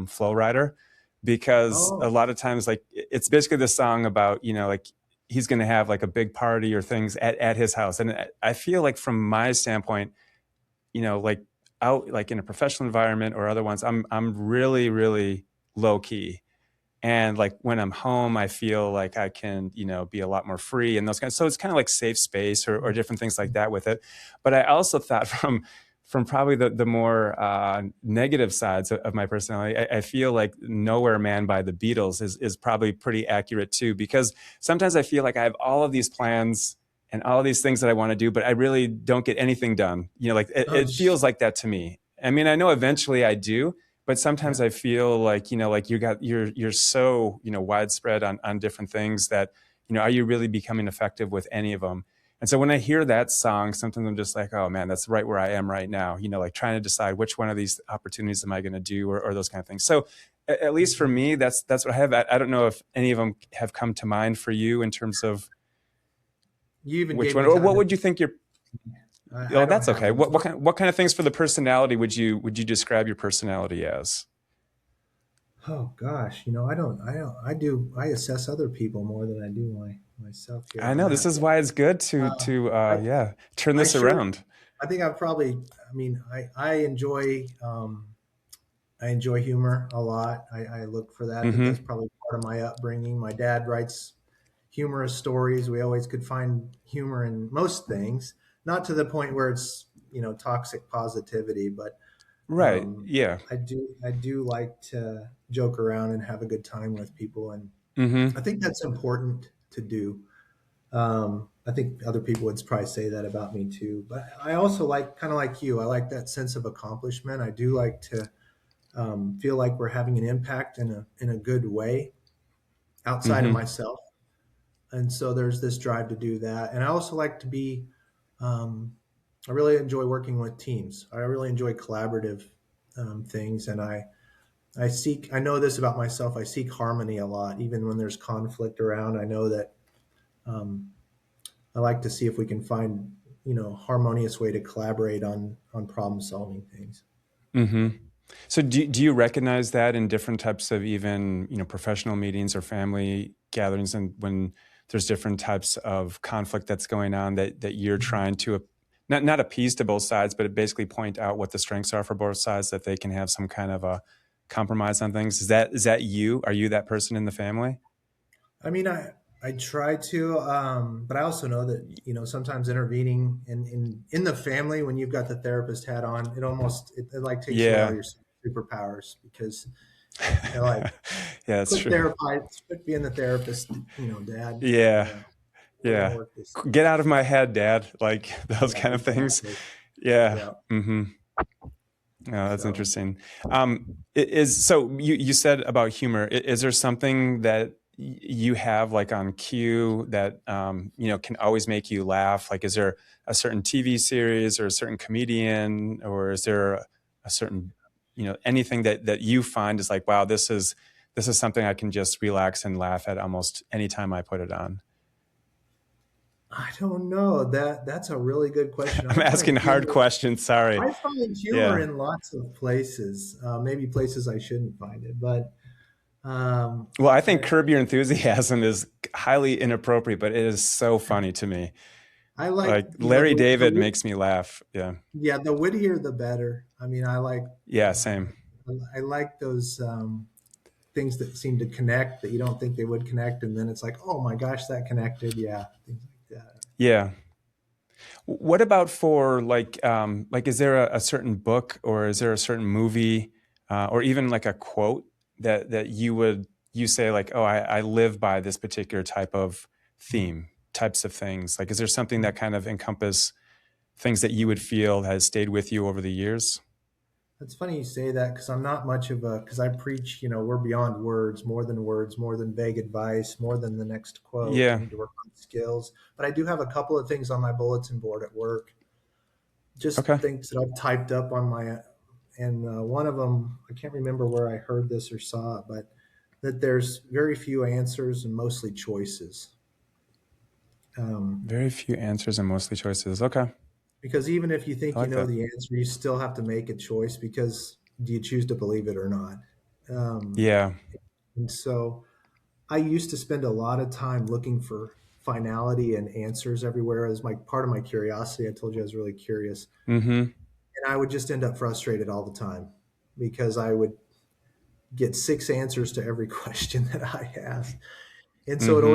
Flow Rider, because a oh, lot of times like it's basically the song about like he's going to have like a big party or things at his house, and I feel like from my standpoint, like out like in a professional environment or other ones, I'm really really low key, and like when I'm home I feel like I can be a lot more free and those kinds, so it's kind of like safe space or different things like that with it. But I also thought from probably the more negative sides of my personality, I feel like Nowhere Man by the Beatles is probably pretty accurate too, because sometimes I feel like I have all of these plans and all of these things that I want to do, but I really don't get anything done, like oh, it feels like that to me. I mean, I know eventually I do, but sometimes yeah. I feel like like you're so widespread on different things that are you really becoming effective with any of them? And so when I hear that song, sometimes I'm just like, oh man, that's right where I am right now. Like trying to decide which one of these opportunities am I going to do, or those kind of things. So at least for me, that's what I have. I don't know if any of them have come to mind for you in terms of You even which gave one, me or time what to. would you think your. I Oh, don't that's have okay. one. What kind of things for the personality would you describe your personality as? Oh gosh, I assess other people more than I do myself here I on know this that. is why it's good to Uh, to I yeah, turn I this sure around. I think I enjoy humor a lot. I look for that. I think that's Mm-hmm. probably part of my upbringing. My dad writes humorous stories. We always could find humor in most things, not to the point where it's toxic positivity, but Right. Yeah. I do like to joke around and have a good time with people, and Mm-hmm. I think that's important to do. I think other people would probably say that about me too. But I also like, kind of like you, I like that sense of accomplishment. I do like to feel like we're having an impact in a good way outside of Mm-hmm. myself. And so there's this drive to do that. And I also like to be. Um, I really enjoy working with teams. I really enjoy collaborative things, and I know this about myself. I seek harmony a lot, even when there's conflict around. I know that um, I like to see if we can find, harmonious way to collaborate on problem solving things. Mm-hmm. So do you recognize that in different types of even, professional meetings or family gatherings, and when there's different types of conflict that's going on that you're Mhm. trying to not appease to both sides, but basically point out what the strengths are for both sides, that they can have some kind of a compromise on things. Is that you? Are you that person in the family? I mean, I try to, but I also know that sometimes intervening in the family when you've got the therapist hat on, it like takes away all Yeah. your superpowers because like Yeah, that's quit true. therapize, quit being the therapist, dad. Yeah. We're gonna Yeah. work this. Get out of my head, Dad. Like those Yeah, kind of things. exactly. Yeah. Yeah. Mm-hmm. Oh, that's So. interesting. So you said about humor. Is there something that you have like on cue that can always make you laugh? Like, is there a certain TV series or a certain comedian, or is there a certain? anything that you find is like, wow, this is something I can just relax and laugh at almost any time I put it on. I don't know. That's a really good question. I'm asking hard questions. Sorry. I find humor Yeah. in lots of places, maybe places I shouldn't find it, but um, Well, I think I, Curb Your Enthusiasm is highly inappropriate, but it is so funny to me. I like, Like Larry David the makes me laugh. Yeah. yeah, the wittier the better. I mean, Yeah. uh, Same. I like those things that seem to connect that you don't think they would connect, and then it's like, oh my gosh, that connected. Yeah, things like that. Yeah. What about for like, is there a certain book or is there a certain movie or even like a quote that you say like, oh, I live by this particular type of theme, types of things? Like, is there something that kind of encompass things that you would feel has stayed with you over the years? It's funny you say that because I'm not much of a, because I preach, we're beyond words, more than vague advice, more than the next quote. We Yeah. need to work on skills. But I do have a couple of things on my bulletin board at work, just Okay. things that I've typed up on my, and one of them, I can't remember where I heard this or saw it, but that there's very few answers and mostly choices. Um, Very few answers and mostly choices. Okay. because even if you I think you like know that. the answer, you still have to make a choice because do you choose to believe it or not? Um, Yeah. and so I used to spend a lot of time looking for finality and answers everywhere as my part of my curiosity. I told you I was really curious, Mm-hmm. and I would just end up frustrated all the time because I would get six answers to every question that I asked, and so it Mm-hmm.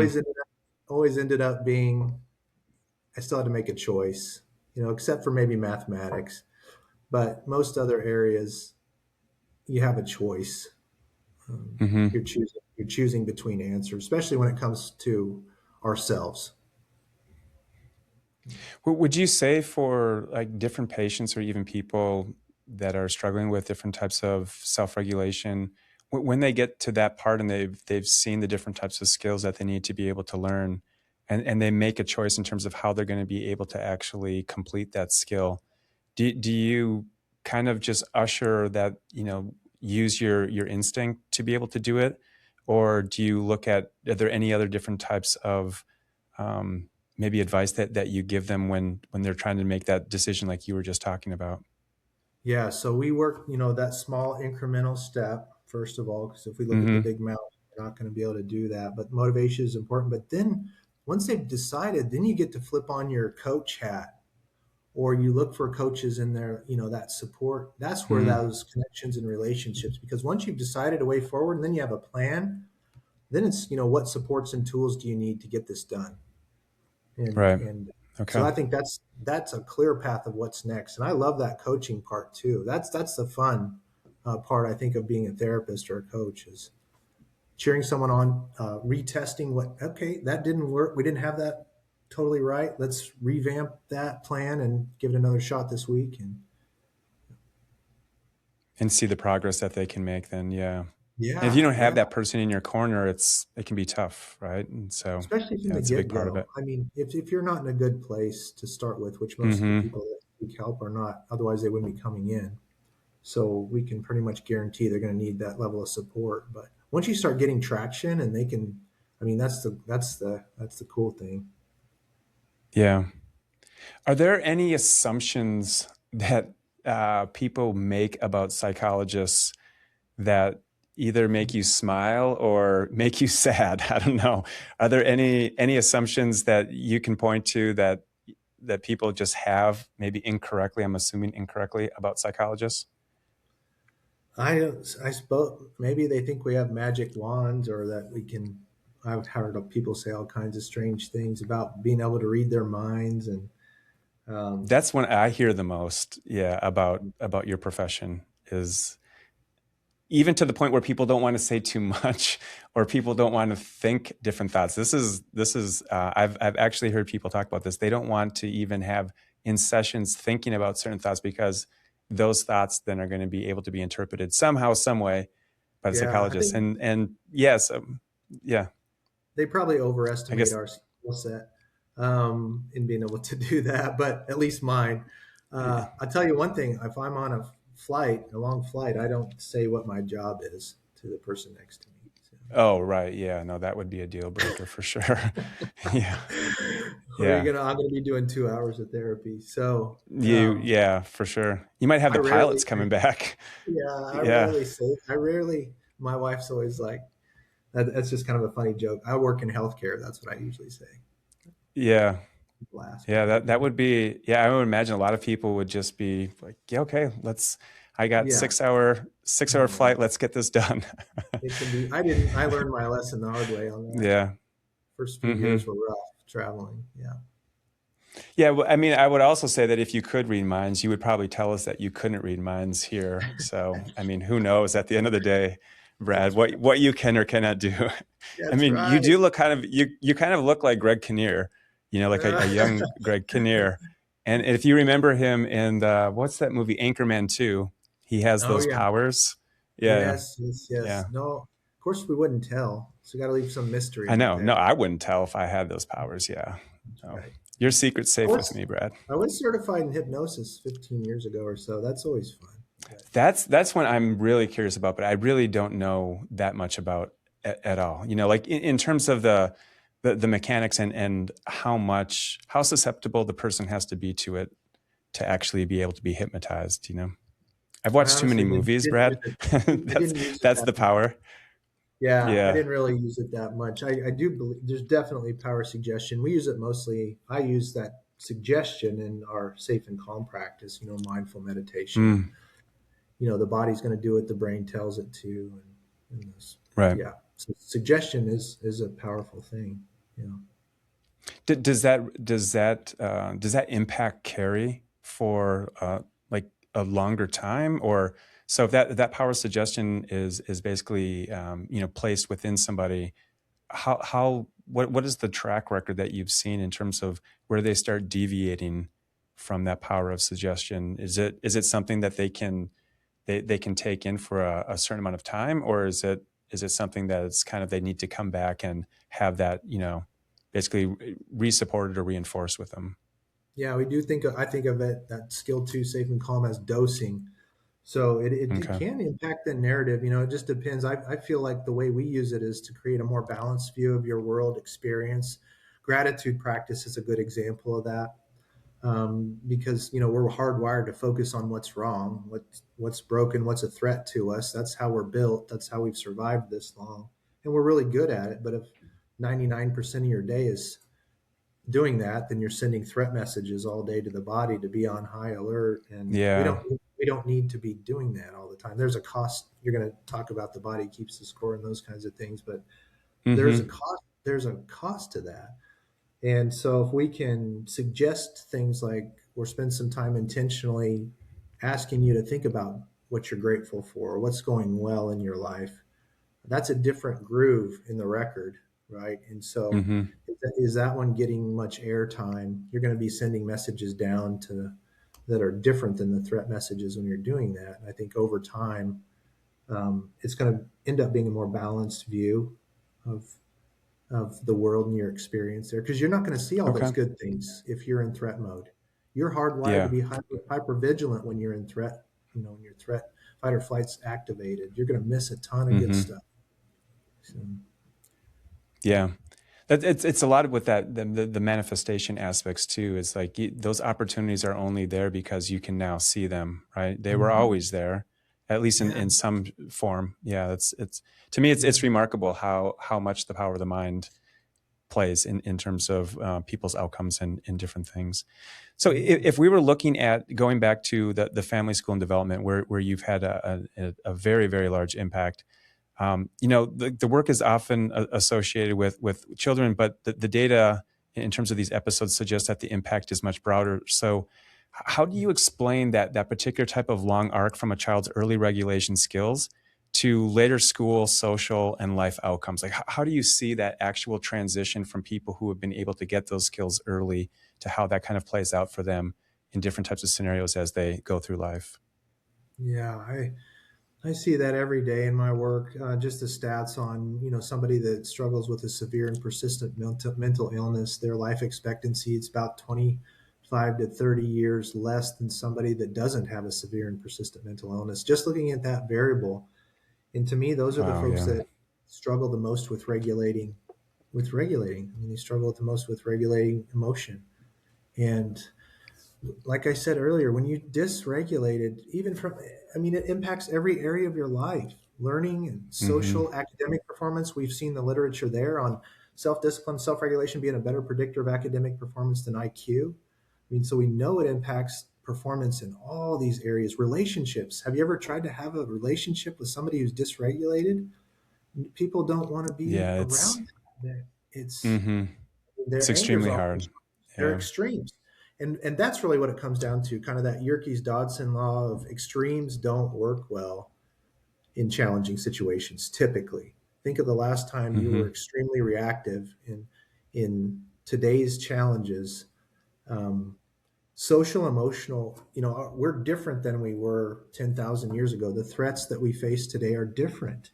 always ended up being I still had to make a choice, except for maybe mathematics, but most other areas you have a choice. Mm-hmm. You're choosing between answers, especially when it comes to ourselves. Would you say for like different patients or even people that are struggling with different types of self-regulation, when they get to that part and they've seen the different types of skills that they need to be able to learn, and they make a choice in terms of how they're going to be able to actually complete that skill, do you kind of just usher that, use your instinct to be able to do it? Or do you look at, are there any other different types of um, maybe advice that you give them when they're trying to make that decision like you were just talking about? Yeah, so we work, that small incremental step, first of all, because if we look at the Mm-hmm. big mountain, we're not going to be able to do that. But motivation is important. But then once they've decided, then you get to flip on your coach hat or you look for coaches in there, that support. That's where Mm-hmm. those connections and relationships, because once you've decided a way forward and then you have a plan, then it's, what supports and tools do you need to get this done? Right. And so Okay. I think that's a clear path of what's next. And I love that coaching part too. That's the fun part I think of being a therapist or a coach is cheering someone on, retesting what okay that didn't work. We didn't have that totally right. Let's revamp that plan and give it another shot this week. And And see the progress that they can make then. Yeah. And if you yeah, don't have yeah, that person in your corner, it can be tough, right? And so, especially from yeah, the it's a big get part of go. it. I mean, if you're not in a good place to start with, which most of the Mm-hmm. people that seek help are not, otherwise they wouldn't be coming in. So we can pretty much guarantee they're going to need that level of support. But once you start getting traction and they can, I mean, that's the cool thing. Yeah. Are there any assumptions that people make about psychologists that either make you smile or make you sad? I don't know. Are there any assumptions that you can point to that people just have maybe incorrectly? I'm assuming incorrectly about psychologists. I suppose maybe they think we have magic wands or that we can. I've heard of people say all kinds of strange things about being able to read their minds and um, That's when I hear the most. Yeah, about your profession is even to the point where people don't want to say too much or people don't want to think different thoughts. This is I've actually heard people talk about this. They don't want to even have in sessions thinking about certain thoughts because those thoughts then are going to be able to be interpreted somehow, some way by the yeah, I psychologist. think And yes, yeah, they probably I overestimate guess. our skill set in being able to do that. But at least mine. I'll tell you one thing: if I'm on a a long flight, I don't say what my job is to the person next to me. So. Oh, right. Yeah. No, that would be a deal breaker for sure. Yeah. Or Yeah. I'm gonna be doing 2 hours of therapy. So Yeah, for sure. You might have I the rarely, pilots coming back. yeah, Yeah. I rarely, my wife's always like, that's just kind of a funny joke. I work in healthcare. That's what I usually say. Yeah. People ask me, Yeah, but that would be, yeah, I would imagine a lot of people would just be like, yeah, okay, I got yeah, 6 hour yeah, flight. Let's get this done. it can be. I learned my lesson the hard way on that. Yeah. First few Hmm. years were rough traveling. Yeah. Yeah. Well, I mean, I would also say that if you could read minds, you would probably tell us that you couldn't read minds here. So, I mean, who knows at the end of the day, Brad, That's right. what you can or cannot do. I That's mean, you right. do look you kind of look like Greg Kinnear, like a young Greg Kinnear. And if you remember him in what's that movie, Anchorman 2, he has Oh those yeah. powers. Yeah. Yes. Yes. Yes. Yeah. No. Of course, we wouldn't tell. So, got to leave some mystery I out know. No, there. I wouldn't tell if I had those powers. Yeah. That's No. right. Your secret's I safe with was me, Brad. I was certified in hypnosis 15 years ago or so. That's always fun. But That's when I'm really curious about, but I really don't know that much about at all. Like in terms of the mechanics and how susceptible the person has to be to it to actually be able to be hypnotized. I've I watched too many honestly movies, didn't use Brad. it. I that's didn't use it that's that the much. power. Yeah, I Yeah. didn't really use it that much. I do believe there's definitely power suggestion. We use it mostly. I use that suggestion in our safe and calm practice. Mindful meditation. Mm, The body's going to do what the brain tells it to, and this, right. yeah. So suggestion is a powerful thing. Yeah. Does that impact carry for like a longer time, or so if that power suggestion is basically placed within somebody, what is the track record that you've seen in terms of where they start deviating from that power of suggestion? Is it something that they can take in for a certain amount of time, or is it something that it's kind of they need to come back and have that basically re-supported or reinforced with them? Yeah, we do I think of it, that skill two, safe and calm, as dosing. So it Okay. can impact the narrative. It just depends. I feel like the way we use it is to create a more balanced view of your world experience. Gratitude practice is a good example of that, because we're hardwired to focus on what's wrong, what's broken, what's a threat to us. That's how we're built. That's how we've survived this long, and we're really good at it. But if 99% of your day is doing that, then you're sending threat messages all day to the body to be on high alert. And Yeah. we don't need to be doing that all the time. There's a cost. You're going to talk about the body keeps the score and those kinds of things, but Hmm. there's a cost to that. And so if we can suggest things like, or spend some time intentionally asking you to think about what you're grateful for, what's going well in your life, that's a different groove in the record, right? And so, Hmm. is that one getting much airtime? You're going to be sending messages down to that are different than the threat messages when you're doing that. And I think over time, it's going to end up being a more balanced view of the world and your experience there, because you're not going to see all those Okay. good things if you're in threat mode. You're hardwired to Yeah. be hyper vigilant when you're in threat. When your threat fight or flight's activated, you're going to miss a ton of good Hmm. stuff. So, Yeah. It's a lot with that the manifestation aspects too. It's like those opportunities are only there because you can now see them, right? They were mhm. always there, at least in, Yeah, in some form. Yeah, it's to me it's yeah, remarkable how much the power of the mind plays in terms of people's outcomes and in different things. So yeah. if we were looking at going back to the family school and development where you've had a very, very large impact, the work is often associated with children, but the data in terms of these episodes suggests that the impact is much broader. So how do you explain that particular type of long arc from a child's early regulation skills to later school, social, and life outcomes? Like, how do you see that actual transition from people who have been able to get those skills early to how that kind of plays out for them in different types of scenarios as they go through life? Yeah, I see that every day in my work. Just the stats on somebody that struggles with a severe and persistent mental illness, their life expectancy it's about 5 to 30 years less than somebody that doesn't have a severe and persistent mental illness. Just looking at that variable. And to me, those are the Wow. folks Yeah. that struggle the most with regulating. I mean, they struggle the most with regulating emotion. And like I said earlier, when you dysregulated, even from, I mean, it impacts every area of your life, learning and Mm-hmm. social, academic performance. We've seen the literature there on self discipline, self regulation being a better predictor of academic performance than IQ. I mean, so we know it impacts performance in all these areas. Relationships. Have you ever tried to have a relationship with somebody who's dysregulated? People don't want to be Yeah. around that. It's Mm-hmm. It's their anger's extremely off. hard. They're Yeah. extremes. And that's really what it comes down to, kind of that Yerkes Dodson law of extremes don't work well in challenging situations typically. Think of the last time you were Mm-hmm. extremely reactive in today's challenges. Um, Social emotional, we're different than we were 10,000 years ago. The threats that we face today are different.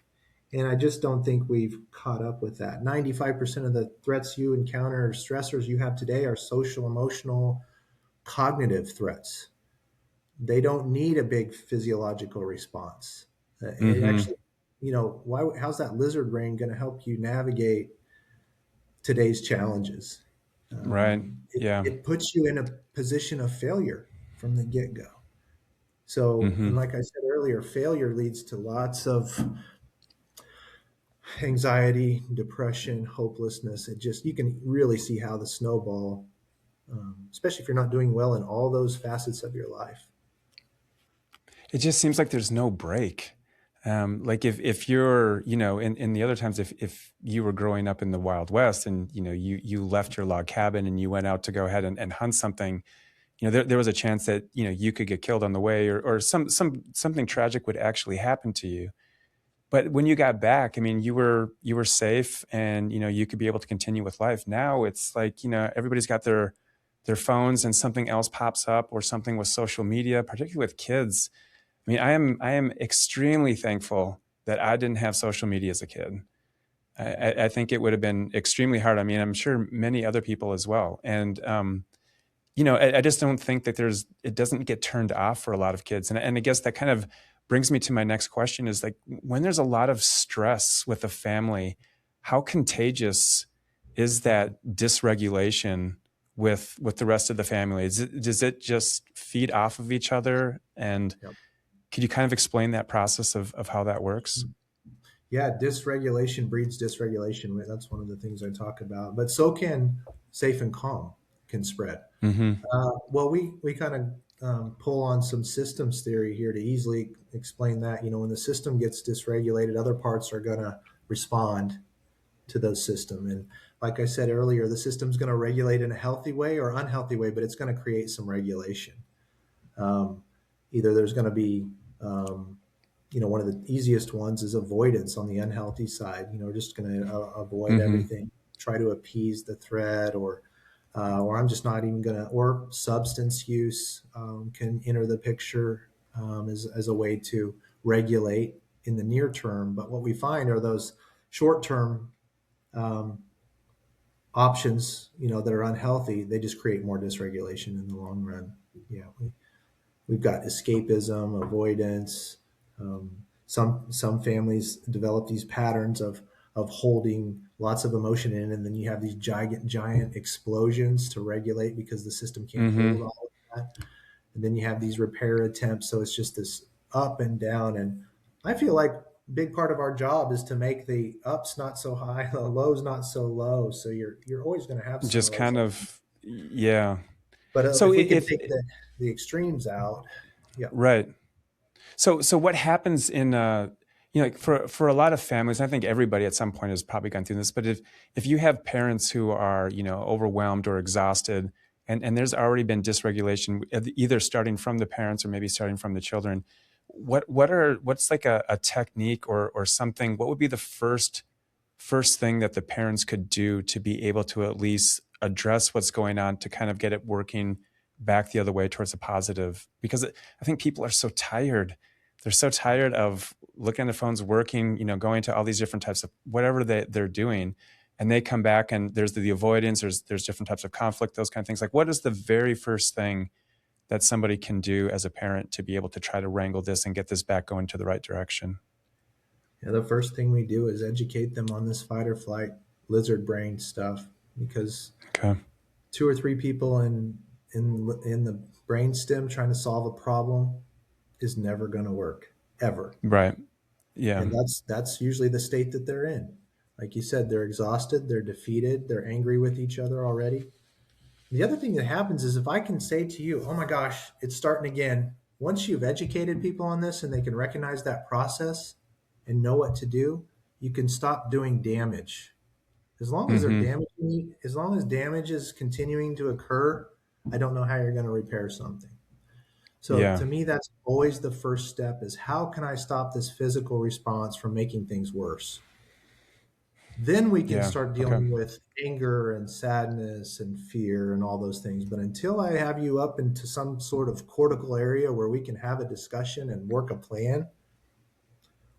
And I just don't think we've caught up with that. 95% of the threats you encounter, stressors you have today, are social, emotional, cognitive threats. They don't need a big physiological response. It Mm-hmm. actually, how's that lizard brain going to help you navigate today's challenges? Right. It, Yeah. it puts you in a position of failure from the get go. So, Mm-hmm. and like I said earlier, failure leads to lots of anxiety, depression, hopelessness. You can really see how the snowball, especially if you're not doing well in all those facets of your life. It just seems like there's no break. Like if you're, in the other times, if you were growing up in the Wild West and, you left your log cabin and you went out to go ahead and hunt something, there was a chance that, you could get killed on the way or something tragic would actually happen to you. But when you got back, I mean, you were safe and, you could be able to continue with life. Now it's like, everybody's got their phones and something else pops up or something with social media, particularly with kids. I mean, I am extremely thankful that I didn't have social media as a kid. I think it would have been extremely hard. I mean, I'm sure many other people as well. And I just don't think that it doesn't get turned off for a lot of kids. And I guess that kind of brings me to my next question is like, when there's a lot of stress with a family, how contagious is that dysregulation with the rest of the family? Does it just feed off of each other? And Yep. could you kind of explain that process of how that works? Yeah, dysregulation breeds dysregulation. That's one of the things I talk about. But so can safe and calm can spread. Mm-hmm. Well, we kind of pull on some systems theory here to easily explain that. When the system gets dysregulated, other parts are going to respond to those system. And like I said earlier, the system's going to regulate in a healthy way or unhealthy way, but it's going to create some regulation. Um, Either there's going to be, one of the easiest ones is avoidance on the unhealthy side. We're just going to avoid Mm-hmm. everything, try to appease the threat, or I'm just not even going to, or substance use can enter the picture as a way to regulate in the near term. But what we find are those short term um, options, that are unhealthy. They just create more dysregulation in the long run. Yeah, we've got escapism, avoidance. Some families develop these patterns of holding lots of emotion in, and then you have these giant explosions to regulate because the system can't Mm-hmm. hold all of that. And then you have these repair attempts. So it's just this up and down. And I feel like a big part of our job is to make the ups not so high, the lows not so low. So you're always going to have some Just of those. kind of, yeah. But So if we can if take the extremes out, yeah. right. So what happens in like for a lot of families, I think everybody at some point has probably gone through this, but if you have parents who are, overwhelmed or exhausted and there's already been dysregulation either starting from the parents or maybe starting from the children, what's like a technique or something, what would be the first thing that the parents could do to be able to at least address what's going on to kind of get it working back the other way towards a positive? Because I think people are so tired. They're so tired of looking at their phones, working, going to all these different types of whatever they're doing. and they come back and there's the avoidance, there's different types of conflict, those kind of things. Like, what is the very first thing that somebody can do as a parent to be able to try to wrangle this and get this back going to the right direction? Yeah, the first thing we do is educate them on this fight or flight lizard brain stuff, because Okay. two or three people in the brainstem trying to solve a problem is never going to work ever. Right. Yeah. And that's usually the state that they're in. Like you said, they're exhausted, they're defeated, they're angry with each other already. The other thing that happens is if I can say to you, oh my gosh, it's starting again. Once you've educated people on this and they can recognize that process and know what to do, you can stop doing damage. As long as they're Mm-hmm. damaging, as long as damage is continuing to occur, I don't know how you're going to repair something. So Yeah. to me, that's always the first step: is how can I stop this physical response from making things worse? Then we can Yeah. start Okay. dealing with anger and sadness and fear and all those things. But until I have you up into some sort of cortical area where we can have a discussion and work a plan,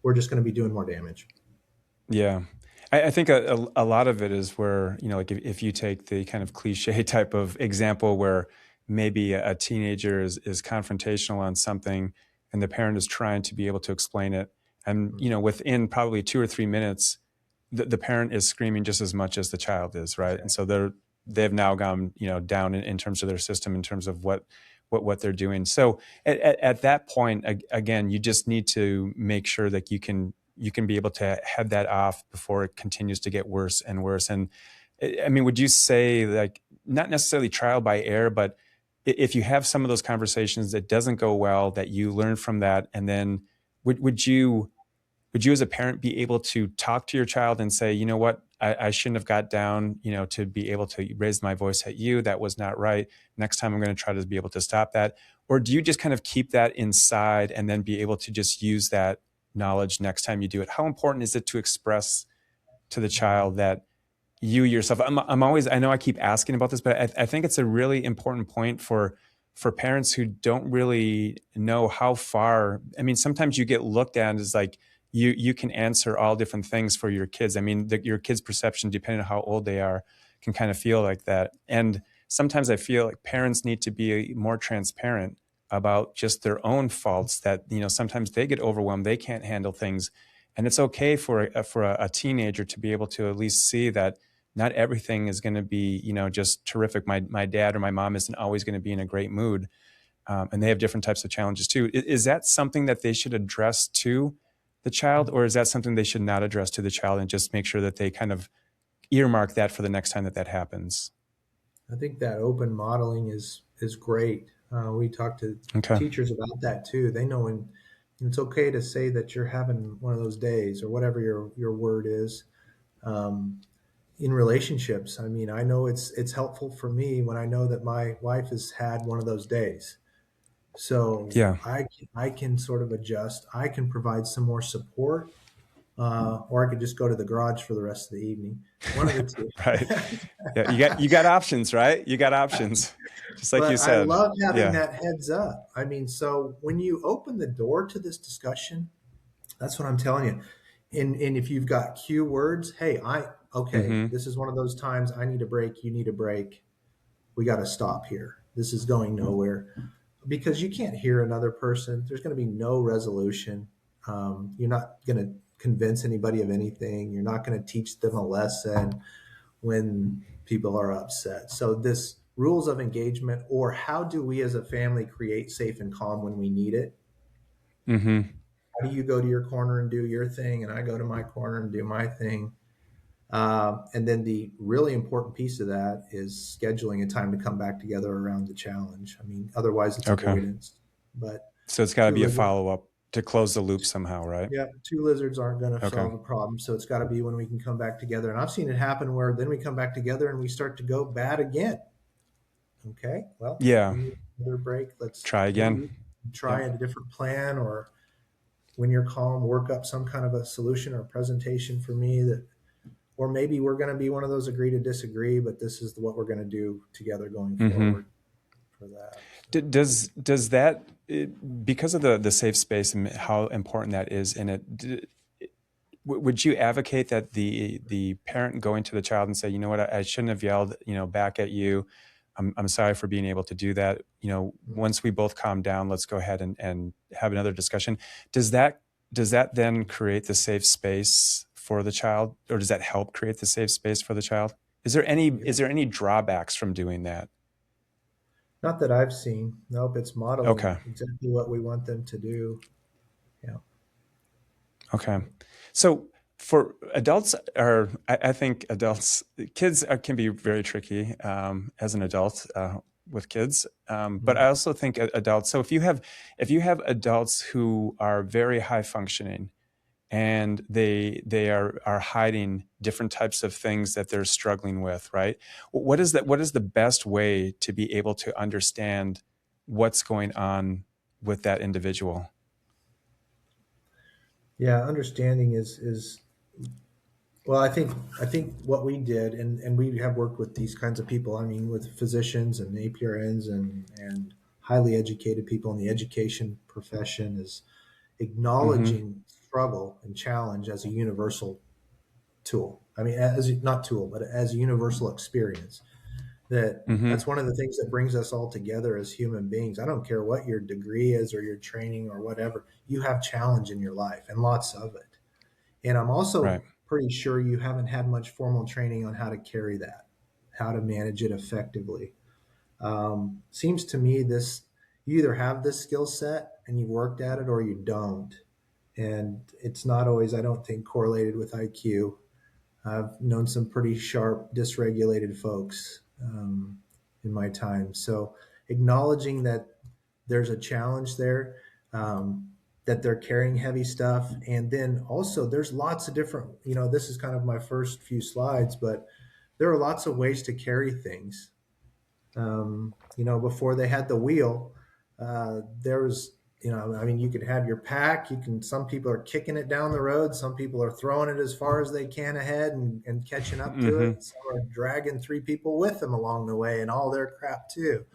we're just going to be doing more damage. Yeah. I think a lot of it is where, like if you take the kind of cliche type of example where maybe a teenager is confrontational on something and the parent is trying to be able to explain it. And, within probably 2 or 3 minutes, the parent is screaming just as much as the child is, right? And so they've now gone, down in terms of their system, in terms of what they're doing. So at that point, again, you just need to make sure that you can be able to head that off before it continues to get worse and worse. And I mean, would you say, like, not necessarily trial by error, but if you have some of those conversations that doesn't go well, that you learn from that, and then would you as a parent be able to talk to your child and say, you know what, I shouldn't have got down, to be able to raise my voice at you. That was not right. Next time I'm going to try to be able to stop that. Or do you just kind of keep that inside and then be able to just use that knowledge next time you do it? How important is it to express to the child that you yourself, I'm always, I know I keep asking about this, but I think it's a really important point for parents who don't really know how far. I mean, sometimes you get looked at as like, you can answer all different things for your kids. I mean, your kids' perception, depending on how old they are, can kind of feel like that. And sometimes I feel like parents need to be more transparent about just their own faults, that, sometimes they get overwhelmed, they can't handle things. And it's okay for a teenager to be able to at least see that not everything is going to be, just terrific. My dad or my mom isn't always going to be in a great mood. And they have different types of challenges too. Is that something that they should address to the child, or is that something they should not address to the child and just make sure that they kind of earmark that for the next time that happens? I think that open modeling is great. We talk to Okay. teachers about that too. They know when it's okay to say that you're having one of those days or whatever your word is. Um, in relationships, I mean, I know it's helpful for me when I know that my wife has had one of those days. So Yeah. I can sort of adjust. I can provide some more support, or I could just go to the garage for the rest of the evening. One of the two. Right. Yeah. You got options, right? You got options, just like you But I said. love having Yeah. that heads up. I mean, so when you open the door to this discussion, that's what I'm telling you. And if you've got cue words, hey, okay, Mm-hmm. this is one of those times I need a break, you need a break. We got to stop here. This is going nowhere, because you can't hear another person. There's going to be no resolution. You're not going to convince anybody of anything. You're not going to teach them a lesson when people are upset. So this rules of engagement, or how do we as a family create safe and calm when we need it? Mm-hmm. How do you go to your corner and do your thing, and I go to my corner and do my thing? And then the really important piece of that is scheduling a time to come back together around the challenge. I mean, otherwise it's Okay. avoidance. But So it's got to two be a lizards, follow-up to close the loop somehow, right? yeah, two lizards aren't going to Okay. solve a problem. So it's got to be when we can come back together. And I've seen it happen where then we come back together and we start to go bad again. Okay, well, Yeah. we need another break. Try Maybe again. we can try Yep. a different plan, or when you're calm, work up some kind of a solution or presentation for me that, or maybe we're going to be one of those agree to disagree, but this is what we're going to do together going Mm-hmm. forward for that. So, Does that, because of the safe space and how important that is in it, would you advocate that the parent going to the child and say, you know what, I shouldn't have yelled, back at you. I'm sorry for being able to do that. Once we both calm down, let's go ahead and have another discussion. Does that does that then create the safe space for the child, or does that help create the safe space for the child? Yeah. Is there any drawbacks from doing that? Not that I've seen. Nope, it's modeling Okay. exactly what we want them to do. Yeah. Okay. So for adults, I think adults, kids can be very tricky as an adult with kids. But I Mhm. also think adults. So if you have adults who are very high functioning and they are hiding different types of things that they're struggling with, right? What is that? What is the best way to be able to understand what's going on with that individual? Yeah, understanding is well, I think what we did, and we have worked with these kinds of people. I mean, with physicians and APRNs and highly educated people in the education profession, is Mm-hmm. acknowledging struggle and challenge as a universal tool. I mean, as not tool, but as a universal experience. That's Mm-hmm. one of the things that brings us all together as human beings. I don't care what your degree is or your training or whatever. You have challenge in your life and lots of it. And I'm Right. also pretty sure you haven't had much formal training on how to carry that, how to manage it effectively. Seems to me this you either have this skill set and you've worked at it or you don't. And it's not always, I don't think, correlated with IQ. I've known some pretty sharp, dysregulated folks in my time. So acknowledging that there's a challenge there, that they're carrying heavy stuff. And then also, there's lots of different, this is kind of my first few slides, but there are lots of ways to carry things. Before they had the wheel, there was, I mean, you could have your pack. Some people are kicking it down the road. Some people are throwing it as far as they can ahead and catching up to Mm-hmm. it. Some are dragging three people with them along the way and all their crap too.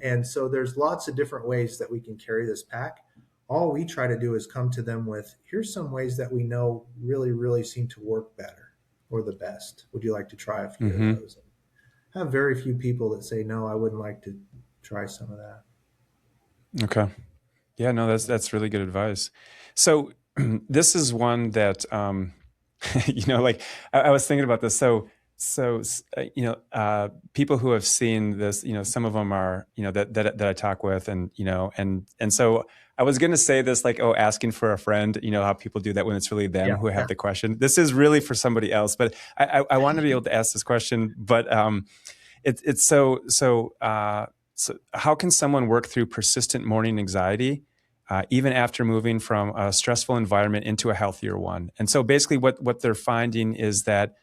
And so there's lots of different ways that we can carry this pack. All we try to do is come to them with, here's some ways that we know really, really seem to work better or the best. Would you like to try a few of Mm-hmm. those? I have very few people that say, no, I wouldn't like to try some of that. Okay. Yeah, no, that's really good advice. So this is one that like I was thinking about this. People who have seen this, some of them are, that I talk with, and so I was going to say this, like, oh, asking for a friend, how people do that when it's really them Yeah, who yeah. have the question. This is really for somebody else, but I want to be able to ask this question, but it's so how can someone work through persistent morning anxiety, even after moving from a stressful environment into a healthier one? And so basically what they're finding is that,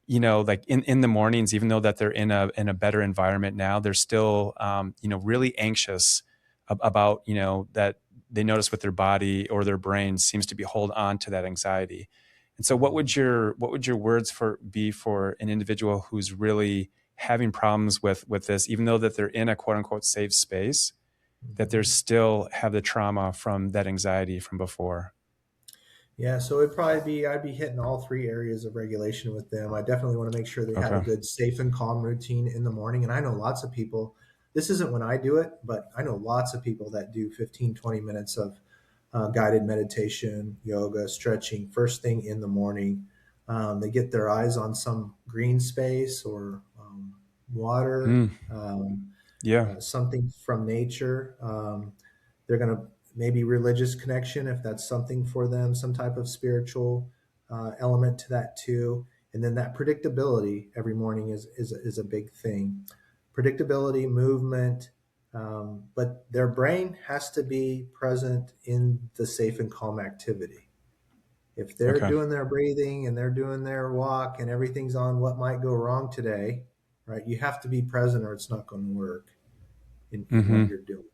like in the mornings, even though that they're in a better environment now, they're still, really anxious about, that they notice with their body or their brain seems to be hold on to that anxiety. And so what would your words be for an individual who's really having problems with this, even though that they're in a quote unquote safe space, that they Mhm. still have the trauma from that anxiety from before? Yeah, so it'd probably be I'd be hitting all three areas of regulation with them. I definitely want to make sure they have a Okay. good, safe and calm routine in the morning. And I know lots of people, this isn't when I do it, but I know lots of people that do 15, 20 minutes of guided meditation, yoga, stretching, first thing in the morning. They get their eyes on some green space or water, Mm, yeah. something from nature. They're going to maybe religious connection if that's something for them, some type of spiritual element to that too. And then that predictability every morning is a big thing. Predictability, movement, but their brain has to be present in the safe and calm activity. If they're Okay. doing their breathing and they're doing their walk and everything's on what might go wrong today, right? You have to be present or it's not going to work in what Mm-hmm. you're doing.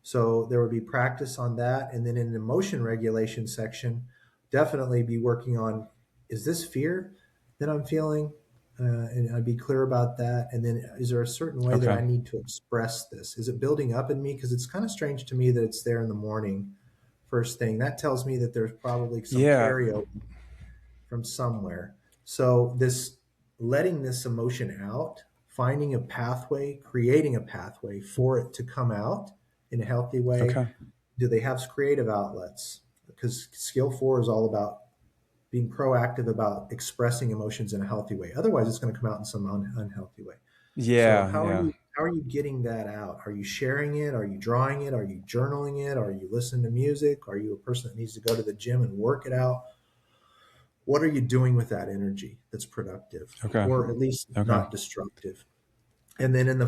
So there would be practice on that. And then in the emotion regulation section, definitely be working on, is this fear that I'm feeling? And I'd be clear about that. And then is there a certain way that Okay. I need to express this? Is it building up in me? Because it's kind of strange to me that it's there in the morning, first thing. That tells me that there's probably some Yeah. carryover. from somewhere. So this letting this emotion out, finding a pathway, creating a pathway for it to come out in a healthy way. Okay. Do they have creative outlets? Because skill 4 is all about being proactive about expressing emotions in a healthy way. Otherwise, it's going to come out in some unhealthy way. So Yeah. Yeah. how are you getting that out? Are you sharing it? Are you drawing it? Are you journaling it? Are you listening to music? Are you a person that needs to go to the gym and work it out? What are you doing with that energy that's productive Okay. or at least Okay. not destructive? And then in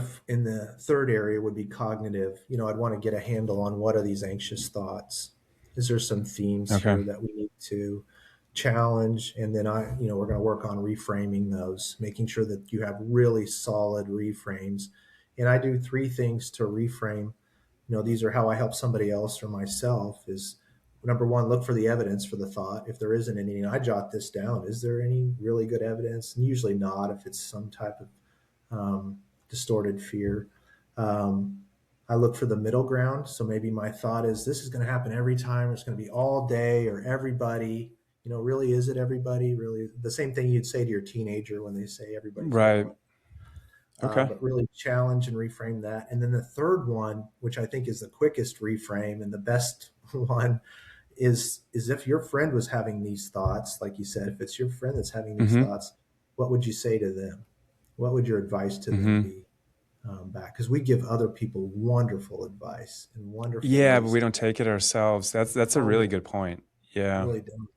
the third area would be cognitive. I'd want to get a handle on what are these anxious thoughts. Is there some themes Okay. here that we need to challenge? And then we're going to work on reframing those, making sure that you have really solid reframes. And I do three things to reframe. These are how I help somebody else or myself. Is number one, look for the evidence for the thought. If there isn't any, I jot this down. Is there any really good evidence? And usually not. If it's some type of distorted fear. Um, I look for the middle ground. So maybe my thought is this is going to happen every time. It's going to be all day or everybody. Really, is it everybody? Really, the same thing you'd say to your teenager when they say everybody's Right. going. Okay. But really challenge and reframe that. And then the third one, which I think is the quickest reframe and the best one, is if your friend was having these thoughts, like you said, if it's your friend that's having these Mm-hmm. thoughts, what would you say to them? What would your advice to them Mm-hmm. be back? Because we give other people wonderful advice and wonderful Yeah, but we wisdom. don't take it ourselves. That's a really Oh, good point. Yeah. really don't.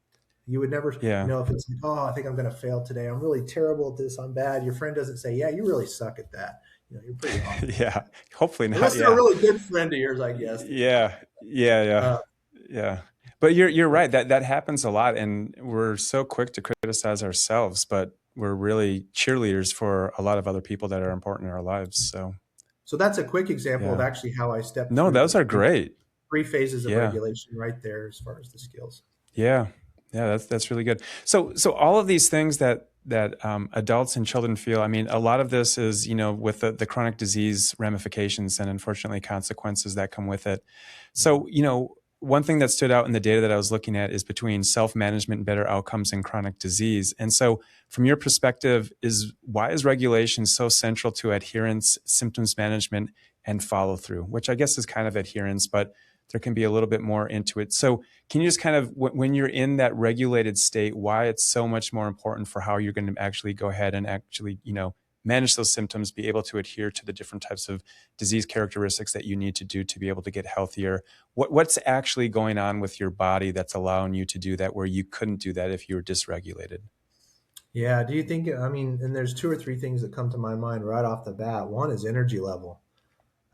You would never, Yeah. if it's like, oh, I think I'm going to fail today. I'm really terrible at this. I'm bad. Your friend doesn't say, yeah, you really suck at that. You're pretty awful at Yeah. that. Hopefully not. Unless they're a Yeah. really good friend of yours, I guess. Yeah. Yeah. Yeah. Uh, Yeah. But you're right. That happens a lot, and we're so quick to criticize ourselves, but we're really cheerleaders for a lot of other people that are important in our lives. So so that's a quick example of yeah. actually how I step No, through the those are three, great. three phases of Yeah. regulation right there as far as the skills. Yeah, yeah, that's really good. So all of these things that adults and children feel. I mean, a lot of this is with the chronic disease ramifications and unfortunately consequences that come with it. So one thing that stood out in the data that I was looking at is between self management and better outcomes in chronic disease. And so, from your perspective, why is regulation so central to adherence, symptoms management, and follow through? Which I guess is kind of adherence, but there can be a little bit more into it. So can you just kind of, when you're in that regulated state, why it's so much more important for how you're going to actually go ahead and actually, manage those symptoms, be able to adhere to the different types of disease characteristics that you need to do to be able to get healthier? What's actually going on with your body that's allowing you to do that where you couldn't do that if you were dysregulated? Yeah. Do you think, I mean, and there's two or three things that come to my mind right off the bat. One is energy level.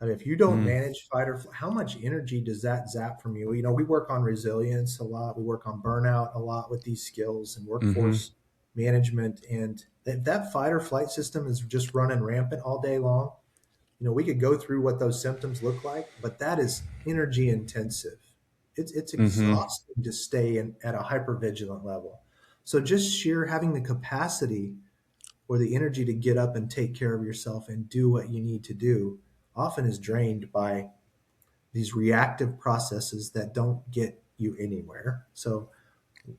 I mean, if you don't Mm, manage fight or flight, how much energy does that zap from you? We work on resilience a lot. We work on burnout a lot with these skills and mm-hmm. workforce management. And if that fight or flight system is just running rampant all day long, we could go through what those symptoms look like, but that is energy intensive. It's Mm-hmm. exhausting to stay at a hypervigilant level. So just sheer having the capacity or the energy to get up and take care of yourself and do what you need to do often is drained by these reactive processes that don't get you anywhere. So